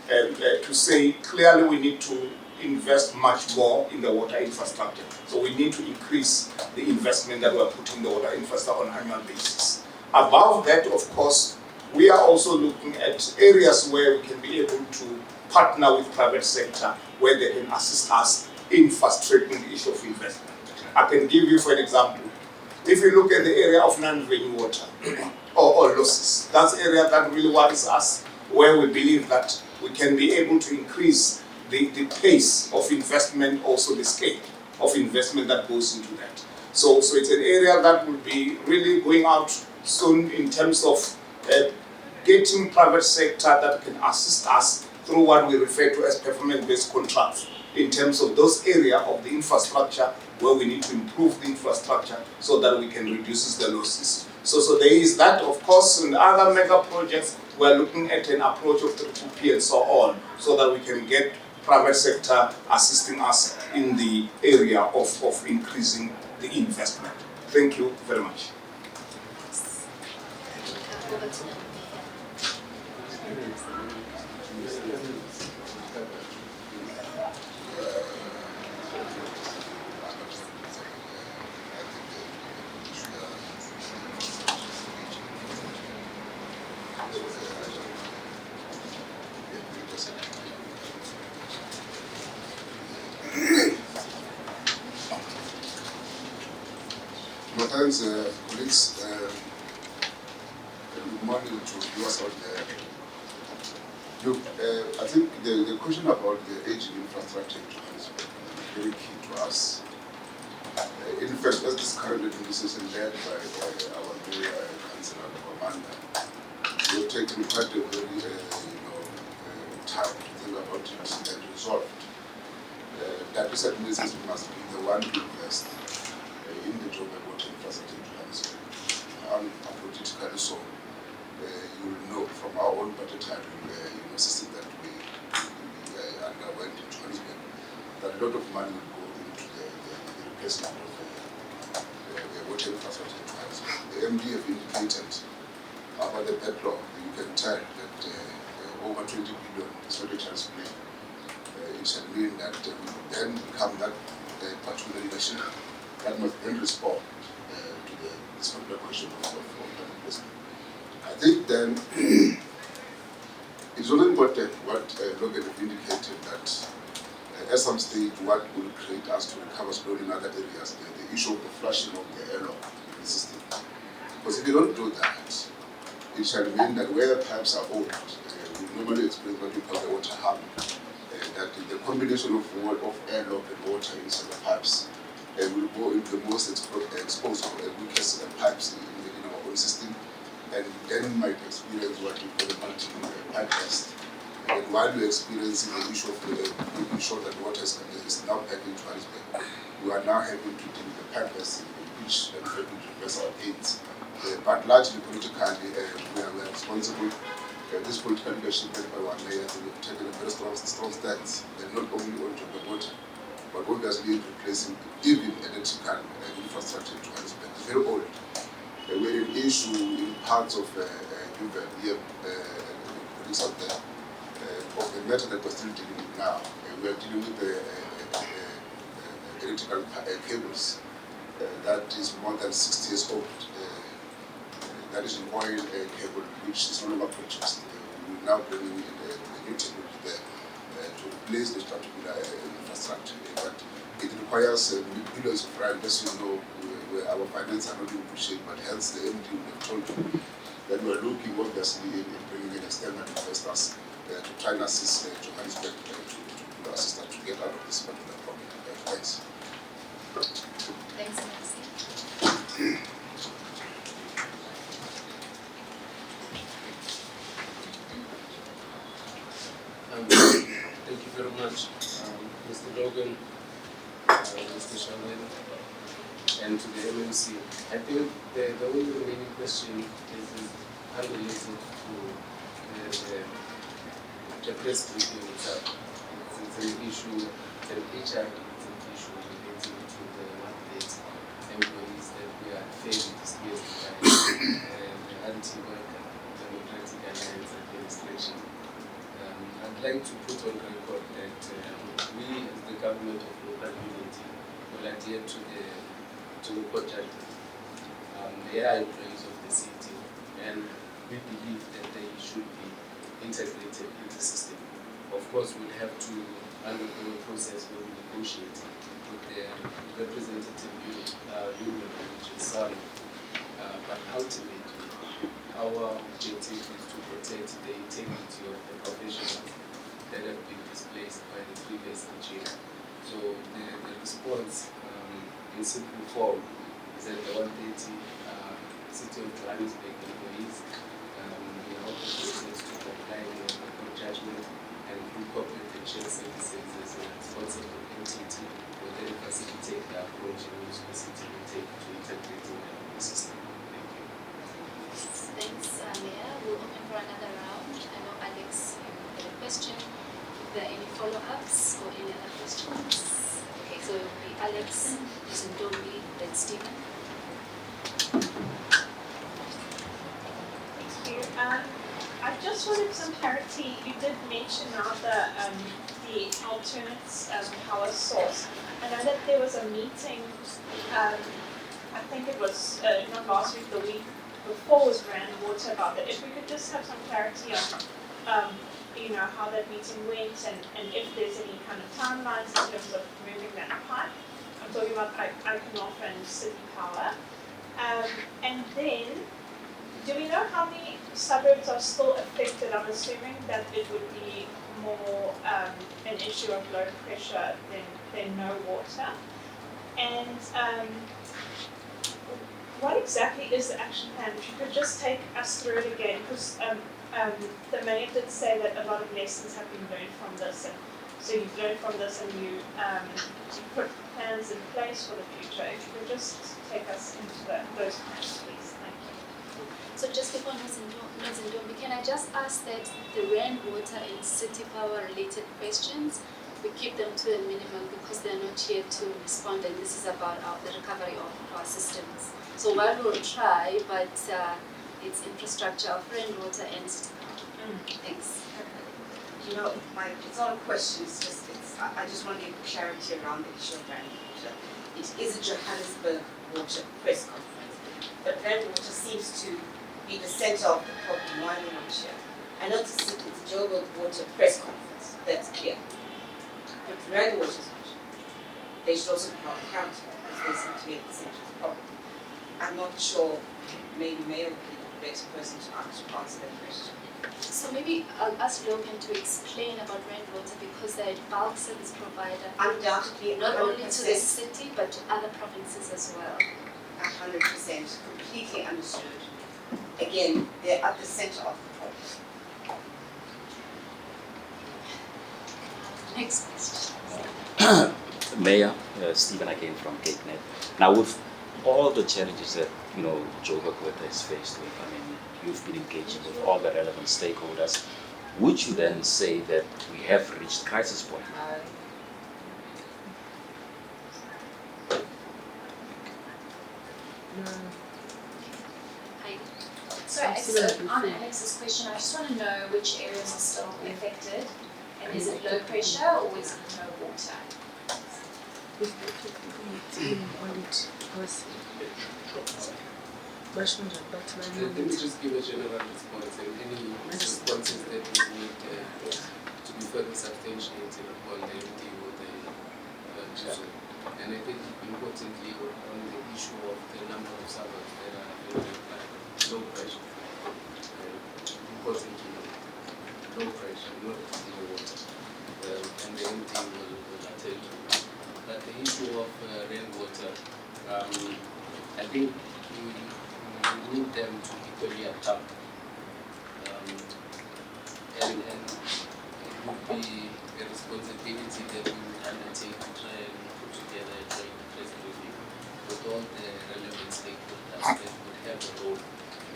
to say clearly we need to invest much more in the water infrastructure. So we need to increase the investment that we're putting in the water infrastructure on an annual basis. Above that, of course, we are also looking at areas where we can be able to partner with private sector where they can assist us in fast-tracking the issue of investment. I can give you, for an example, if you look at the area of non-revenue water or losses, that's the area that really worries us, where we believe that we can be able to increase the pace of investment, also the scale of investment that goes into that. So it's an area that will be really going out soon in terms of getting private sector that can assist us through what we refer to as performance-based contracts in terms of those areas of the infrastructure where we need to improve the infrastructure so that we can reduce the losses. So there is that, of course, in other mega projects, we're looking at an approach of 3P and so on, so that we can get private sector assisting us in the area of increasing the investment. Thank you very much. Over to them. Thanks, colleagues. Good morning to viewers out there. Look, I think the question about the aging infrastructure in Johannesburg is very key to us. In fact, as this current administration led by our new councillor, Commander, we have taken quite a very time to think about it and resolve it. That this administration must be the one to invest in the Joburg Water infrastructure in Johannesburg. Unapologetically so. You will know from our own budgetary system that we underwent in Johannesburg that a lot of money will go into the replacement of the water infrastructure in Johannesburg. The MD have indicated about the backlog. You can tell that over 20 billion is what it has been it shall mean that we then become that particular leadership that must then respond to this particular question of public placement. I think then it's also important what Logan indicated that at some stage what will create us to recover slowly in other areas, the issue of the flushing of the airlock in the system. Because if you don't do that, it shall mean that where the pipes are old, we normally experience what we call the water harm, that the combination of airlock and water inside the pipes will go into the most exposed or weakest pipes in our own system, and then might experience what we call the multiple pipe burst. And while we're experiencing the issue of making sure that water is now back into Johannesburg, we are now having to deal with the pipe burst which and having to reverse our gains. But largely politically, we are responsible. This political leadership led by one mayor has taken a very strong stance, and not only on Joburg Water, but obviously in replacing even electrical infrastructure in Johannesburg. It's very old. We're an issue in parts of Joburg, here, police out there, of the matter that we're still dealing with now. We are dealing with the electrical cables that is more than 60 years old. That is an oil cable which is no longer purchased. We will now bring in the new technology there to replace this particular infrastructure. But it requires billions of rand. As you know, our finances are not in good shape, but hence the MD would have told you that we are looking obviously in bringing in external investors to try and assist Johannesburg to assist us to get out of this particular problem. Thanks. Thanks, Nancy. Thank you very much, Mr. Logan, Mr. Shannon, and to the MMC. I think the only remaining question is unrelated to the press briefing itself. It's an issue, it's an HR issue relating to the mandate employees that we are fairly displaced by the anti-worker Democratic Alliance administration. I'd like to put on record that we, as the government of local unity, will adhere to the court judgment. They are employees of the city, and we believe that they should be integrated in the system. Of course, we'll have to undergo a process where we negotiate with the representative union, which is SARU. But ultimately, our objective is to protect the integrity of the professionals that have been displaced by the previous regime. So the response in simple form is that the 130 City of Johannesburg employees we hope the process to comply with the court judgment and incorporate the shared services as a responsible entity will then facilitate the approach in which the city will take to integrating the system. Thank you. Thanks, Mayor. We'll open for another round. I know Alex had a question. If there are any follow-ups or any other questions? Okay, so it will be Alex, Ntombi, then Stephen. Thank you. I just wanted some clarity. You did mention now the alternate power source. I know that there was a meeting, I think it was not last week, the week before was Rand Water about that. If we could just have some clarity on how that meeting went and if there's any kind of timelines in terms of moving that pipe. I'm talking about Iconoff and City Power. And then, do we know how the suburbs are still affected? I'm assuming that it would be more an issue of low pressure than no water. And what exactly is the action plan? If you could just take us through it again, because the mayor did say that a lot of lessons have been learned from this, and so you've learned from this and you put plans in place for the future. If you could just take us into those plans, please. Thank you. So just before Ntombi, can I just ask that the Rand Water and City Power related questions, we keep them to a minimum because they're not here to respond, and this is about the recovery of our systems. So while we'll try, but it's infrastructure of Rand Water and City Power. Thanks. It's not a question, it's I just want to give clarity around the issue of rainwater. It is a Johannesburg water press conference, but rainwater seems to be the centre of the problem while we're not here. I noticed that it's a Joburg Water press conference, that's clear. But rainwater is not. They should also be held accountable because they seem to be at the centre of the problem. I'm not sure, maybe Mayor would be the best person to answer that question. So maybe I'll ask Logan to explain about rainwater because they're a bulk service provider, Undoubtedly, not 100%, only to the city but to other provinces as well. 100%, completely understood. Again, they're at the centre of the problem. Next question. Mayor, Stephen again from GateNet. Now with all the challenges that Joburg Water is faced with, I mean, you've been engaging with all the relevant stakeholders. Would you then say that we have reached crisis point? Sorry, so on Alex's question, I just want to know which areas are still affected, and is it low pressure or is it no water? Let me just give a general response, and any responses that we need to be further substantiated upon the MD or the GSO. And I think importantly on the issue of the number of suburbs that are low pressure. Importantly, low pressure, not no water. And the MD will attend to it. But the issue of rainwater, I think we need them to equally account. And it would be a responsibility that we would undertake to try and put together a joint press briefing with all the relevant stakeholders that would have a role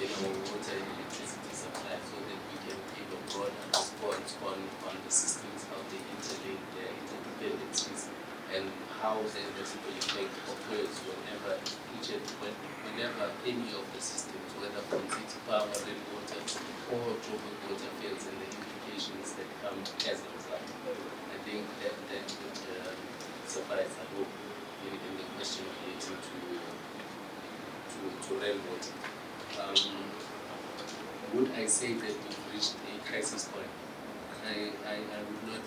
in our water and electricity supply so that we can give a broader response on the systems, how they interlink their interdependencies, and how the reciprocal effect occurs whenever any of the systems, whether from city power, rainwater, or Joburg water fails, and the implications that come as a result. I think that would suffice, I hope, in the question relating to rainwater. Would I say that we've reached a crisis point? I would not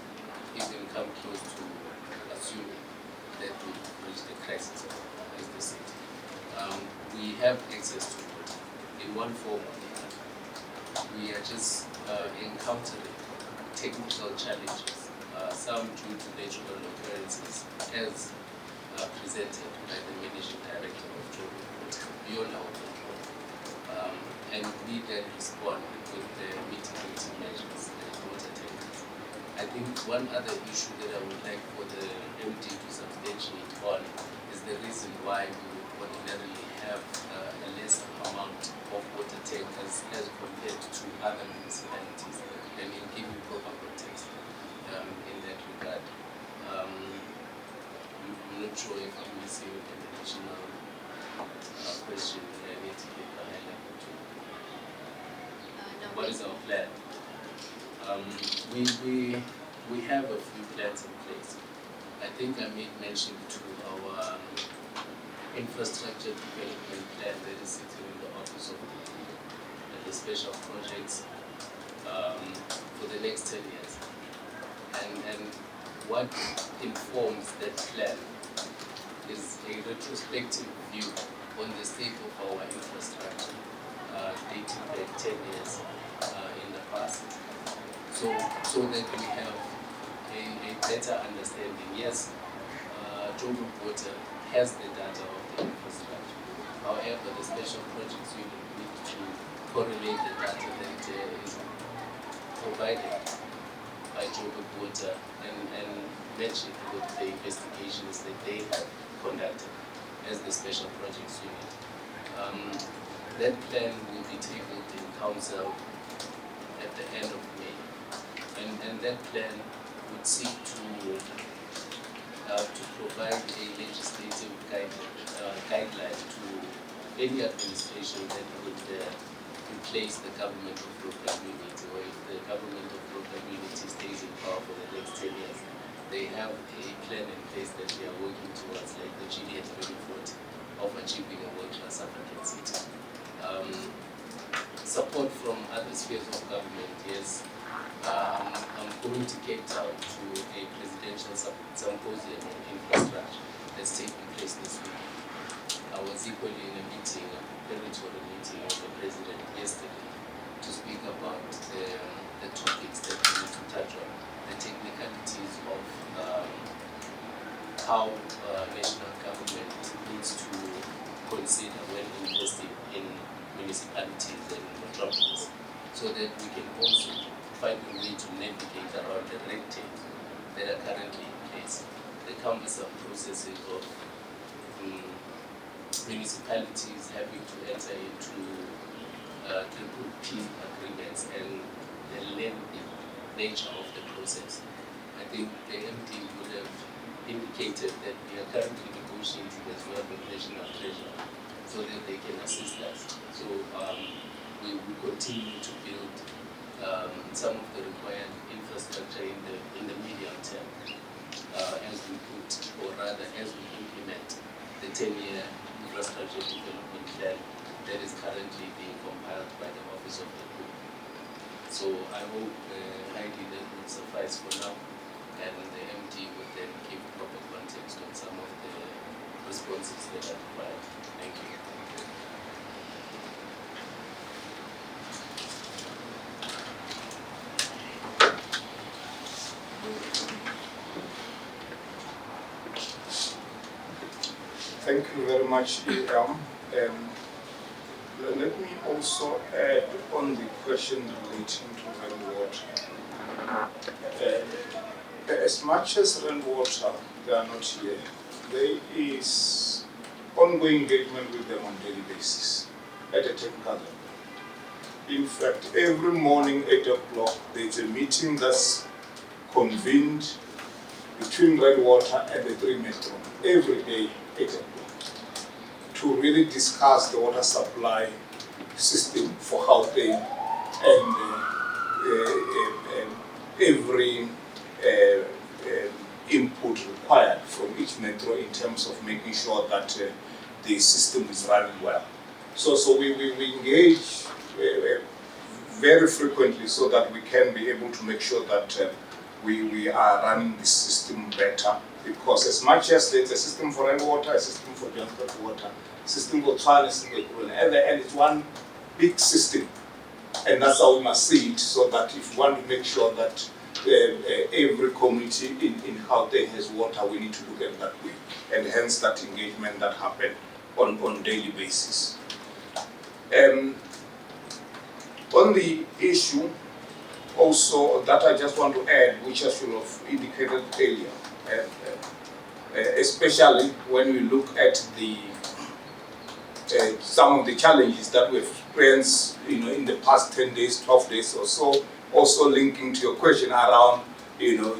even come close to assuming that we've reached a crisis point as the city. We have access to water in one form or the other. We are just encountering technical challenges, some due to natural occurrences, as presented by the Managing Director of Joburg Water, beyond our control. And we then respond with the mitigating measures, the water tankers. I think one other issue that I would like for the MD to substantiate on is the reason why we would ordinarily have a lesser amount of water tankers as compared to other municipalities, and in giving proper context in that regard. I'm not sure if I'm missing an additional question that I need to get the high level to. What is our plan? We have a few plans in place. I think I made mention to our infrastructure development plan that is sitting in the office of the special projects for the next 10 years. And what informs that plan is a retrospective view on the state of our infrastructure dating back 10 years in the past. So that we have a better understanding. Yes, Joburg Water has the data of the infrastructure. However, the special projects unit need to correlate the data that is provided by Joburg Water and match it with the investigations that they have conducted as the special projects unit. That plan will be tabled in council at the end of May, and that plan would seek to provide a legislative guideline to any administration that would replace the government of local unity, or if the government of local unity stays in power for the next 10 years, they have a plan in place that they are working towards, like the GDS 2040, of achieving a world-class African city. Support from other spheres of government, yes. I'm going to Cape Town to a presidential symposium on infrastructure that's taking place this week. I was equally in a meeting, a preparatory meeting with the president yesterday to speak about the topics that we need to touch on, the technicalities of how national government needs to consider when investing in municipalities and metropolis, so that we can also find a way to navigate around the red tape that are currently in place, the cumbersome processes of municipalities having to enter into triple P agreements and the lengthy nature of the process. I think the MD would have indicated that we are currently negotiating as well with National Treasury so that they can assist us. So we continue to build some of the required infrastructure in the medium term as we put, or rather as we implement the 10-year infrastructure development plan that is currently being compiled by the Office of the Group. So I hope Heidi that would suffice for now, and the MD would then give proper context on some of the responses that are required. Thank you. Thank you very much, EM. Let me also add on the question relating to rainwater. As much as rainwater, they are not here, there is ongoing engagement with them on a daily basis at a technical level. In fact, every morning 8 o'clock, there is a meeting that's convened between rainwater and the 3 metro every day 8 o'clock to really discuss the water supply system for Gauteng and every input required from each metro in terms of making sure that the system is running well. So we engage very frequently so that we can be able to make sure that we are running the system better, because as much as there's a system for rainwater, a system for Joburg water, system for Tshwane, system for at the end it's one big system, and that's how we must see it, so that if we want to make sure that every community in Gauteng has water, we need to look at that way, and hence that engagement that happened on daily basis. On the issue also that I just want to add, which I should have indicated earlier, especially when we look at the some of the challenges that we've experienced, in the past 10 days, 12 days or so, also linking to your question around,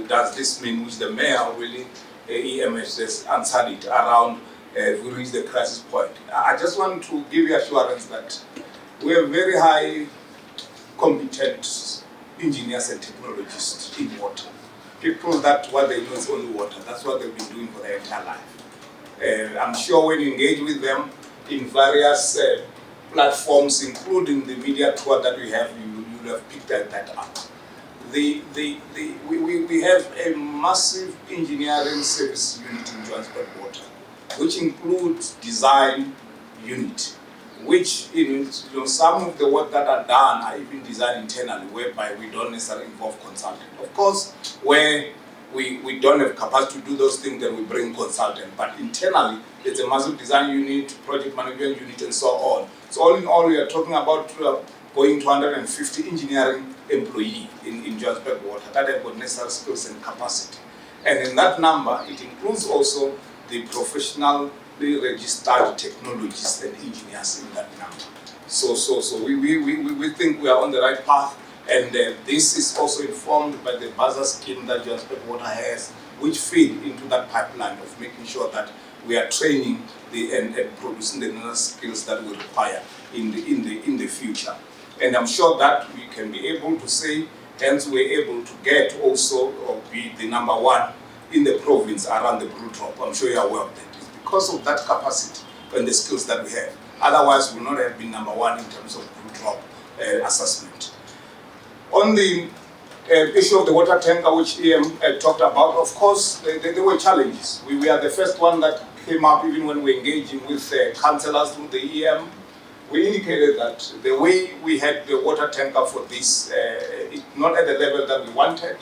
does this mean, which the mayor really, EMS has answered it around, we reach the crisis point. I just want to give you assurance that we have very high competent engineers and technologists in water. People that what they know is only water. That's what they've been doing for their entire life. I'm sure when you engage with them in various platforms, including the media tour that we have, you will have picked that up. We have a massive engineering service unit in Joburg Water, which includes design unit, which some of the work that are done are even designed internally, whereby we don't necessarily involve consultant. Of course, where we don't have capacity to do those things, then we bring consultant. But internally, it's a massive design unit, project management unit, and so on. So all in all, we are talking about going to 150 engineering employees in Joburg Water that have got necessary skills and capacity. And in that number, it includes also the professionally registered technologists and engineers in that number. So we think we are on the right path, and this is also informed by the buzzer scheme that Joburg Water has, which feed into that pipeline of making sure that we are training and producing the necessary skills that we require in the future. And I'm sure that we can be able to say, hence we're able to get also or be the number one in the province around the blue drop. I'm sure you're aware of that. It's because of that capacity and the skills that we have. Otherwise, we would not have been number one in terms of blue drop assessment. On the issue of the water tanker, which EM talked about, of course, there were challenges. We are the first one that came up even when we were engaging with councillors through the EM. We indicated that the way we had the water tanker for this is not at the level that we wanted.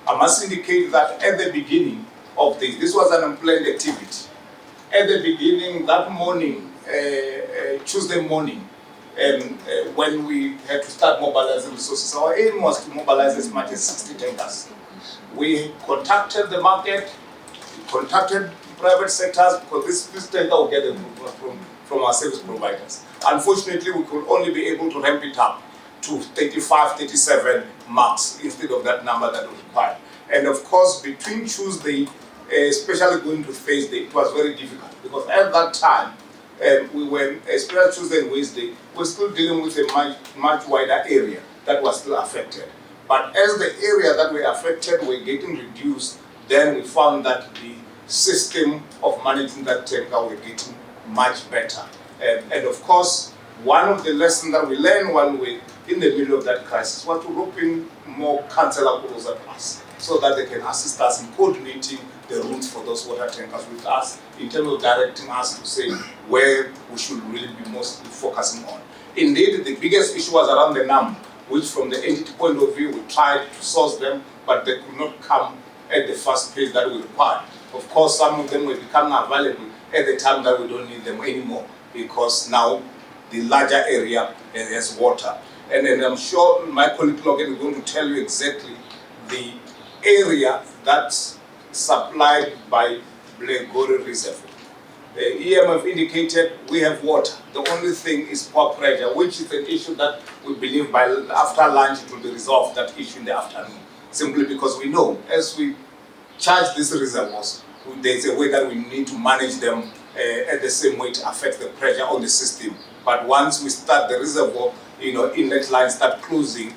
I must indicate that at the beginning of this was an unplanned activity. At the beginning, that morning, Tuesday morning, when we had to start mobilizing resources, our aim was to mobilize as much as 60 tankers. We contacted the market, we contacted private sectors, because this tanker will get from our service providers. Unfortunately, we could only be able to ramp it up to 35, 37 marks instead of that number that was required. And of course, between Tuesday, especially going to Thursday, it was very difficult because at that time, we were, especially Tuesday and Wednesday, we're still dealing with a much wider area that was still affected. But as the area that were affected were getting reduced, then we found that the system of managing that tanker were getting much better. And of course, one of the lessons that we learned while we were in the middle of that crisis was to rope in more councillor closer to us so that they can assist us in coordinating the routes for those water tankers with us in terms of directing us to say where we should really be mostly focusing on. Indeed, the biggest issue was around the number, which from the entity point of view, we tried to source them, but they could not come at the fast pace that we required. Of course, some of them will become available at the time that we don't need them anymore, because now the larger area has water. And then I'm sure my colleague Logan is going to tell you exactly the area that's supplied by Blegore Reservoir. The EMF indicated we have water. The only thing is poor pressure, which is an issue that we believe by after lunch it will be resolved, that issue in the afternoon. Simply because we know as we charge these reservoirs, there's a way that we need to manage them at the same way to affect the pressure on the system. But once we start the reservoir, inlet lines start closing,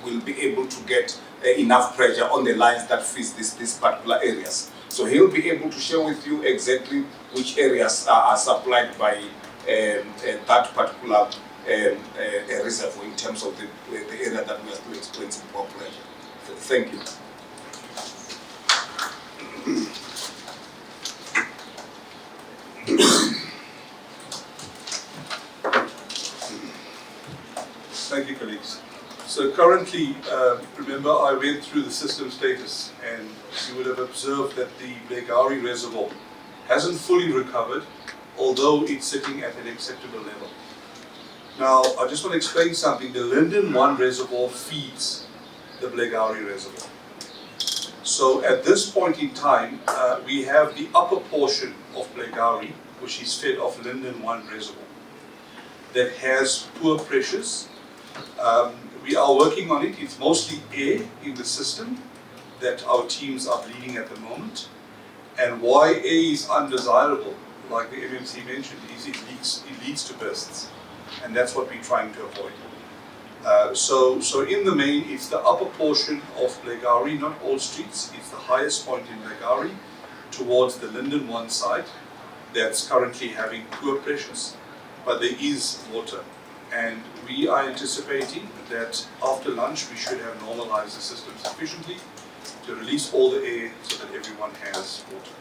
we'll be able to get enough pressure on the lines that feed these particular areas. So he'll be able to share with you exactly which areas are supplied by that particular reservoir in terms of the area that we are still experiencing poor pressure. Thank you. Thank you, colleagues. So currently, remember I went through the system status, and you would have observed that the Blegari Reservoir hasn't fully recovered, although it's sitting at an acceptable level. Now, I just want to explain something. The Linden 1 reservoir feeds the Blegari Reservoir. So at this point in time, we have the upper portion of Blegari, which is fed off Linden 1 reservoir, that has poor pressures. We are working on it. It's mostly air in the system that our teams are bleeding at the moment. And why air is undesirable, like the MMC mentioned, is it leads to bursts. And that's what we're trying to avoid. So in the main, it's the upper portion of Blegari, not all streets. It's the highest point in Blegari towards the Linden 1 side that's currently having poor pressures, but there is water. And we are anticipating that after lunch we should have normalized the system sufficiently to release all the air so that everyone has water.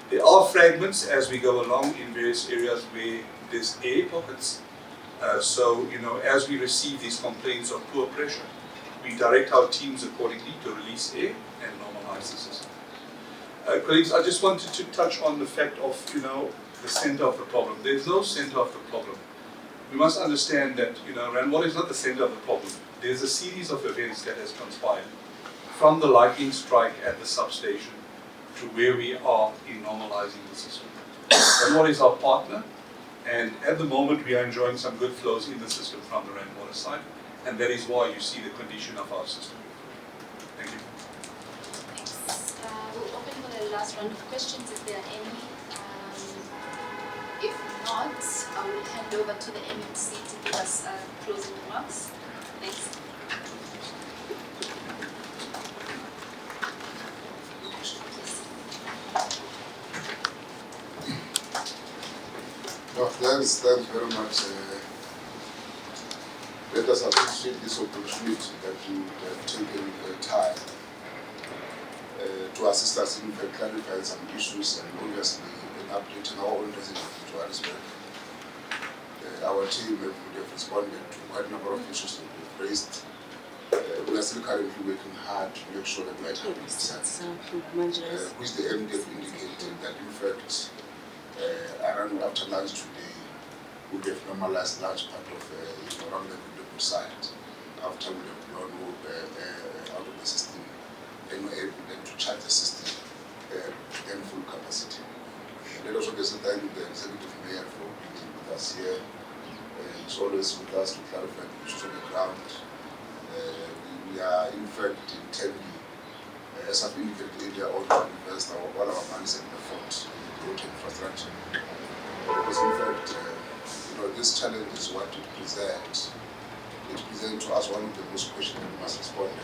There are fragments as we go along in various areas where there's air pockets. So, as we receive these complaints of poor pressure, we direct our teams accordingly to release air and normalize the system. Colleagues, I just wanted to touch on the fact of, the center of the problem. There's no center of the problem. We must understand that, Randwater is not the center of the problem. There's a series of events that has conspired from the lightning strike at the substation to where we are in normalizing the system. Randwater is our partner, and at the moment we are enjoying some good flows in the system from the Randwater side, and that is why you see the condition of our system. Thank you. Thanks. We'll open for the last round of questions if there are any. If not, I will hand over to the MMC to give us closing remarks. Thanks. Yes. Thanks very much. Let us appreciate this opportunity that you have taken the time to assist us in clarifying some issues and obviously in updating our own residents in Johannesburg. Our team have responded to quite a number of issues that we've raised. We are still currently working hard to make sure that we are targeting which the MDF indicated that in fact around after lunch today we have normalized large part of around the Joburg side after we have blown out of the system and were able then to charge the system in full capacity. Let us also thank the executive mayor for being with us here. He's always with us to clarify the issues on the ground. We are in fact intending, as I've indicated earlier on, to invest all our money in the fund in road infrastructure. Because in fact, this challenge is what it presents. It presents to us one of the most questions that we must respond to.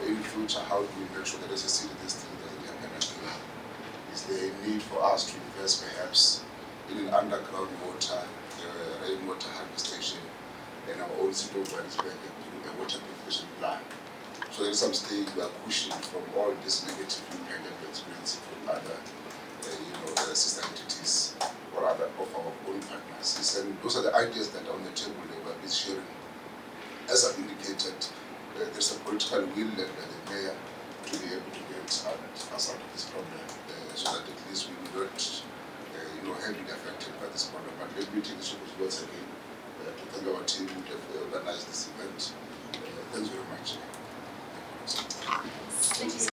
In future, how do we make sure that as a city this thing doesn't happen again? Is there a need for us to invest perhaps in an underground water, rainwater harvest station, and our own city of Johannesburg, a water purification plant? So at some stage we are pushing from all this negative impact that we experience from other sister entities or other of our own partners. And those are the ideas that are on the table that we are sharing. As I've indicated, there's a political will led by the mayor to be able to get us out of this problem, so that at least we will not heavily affected by this problem. But let me take this opportunity once again to thank our team who have organized this event. Thanks very much. Thank you.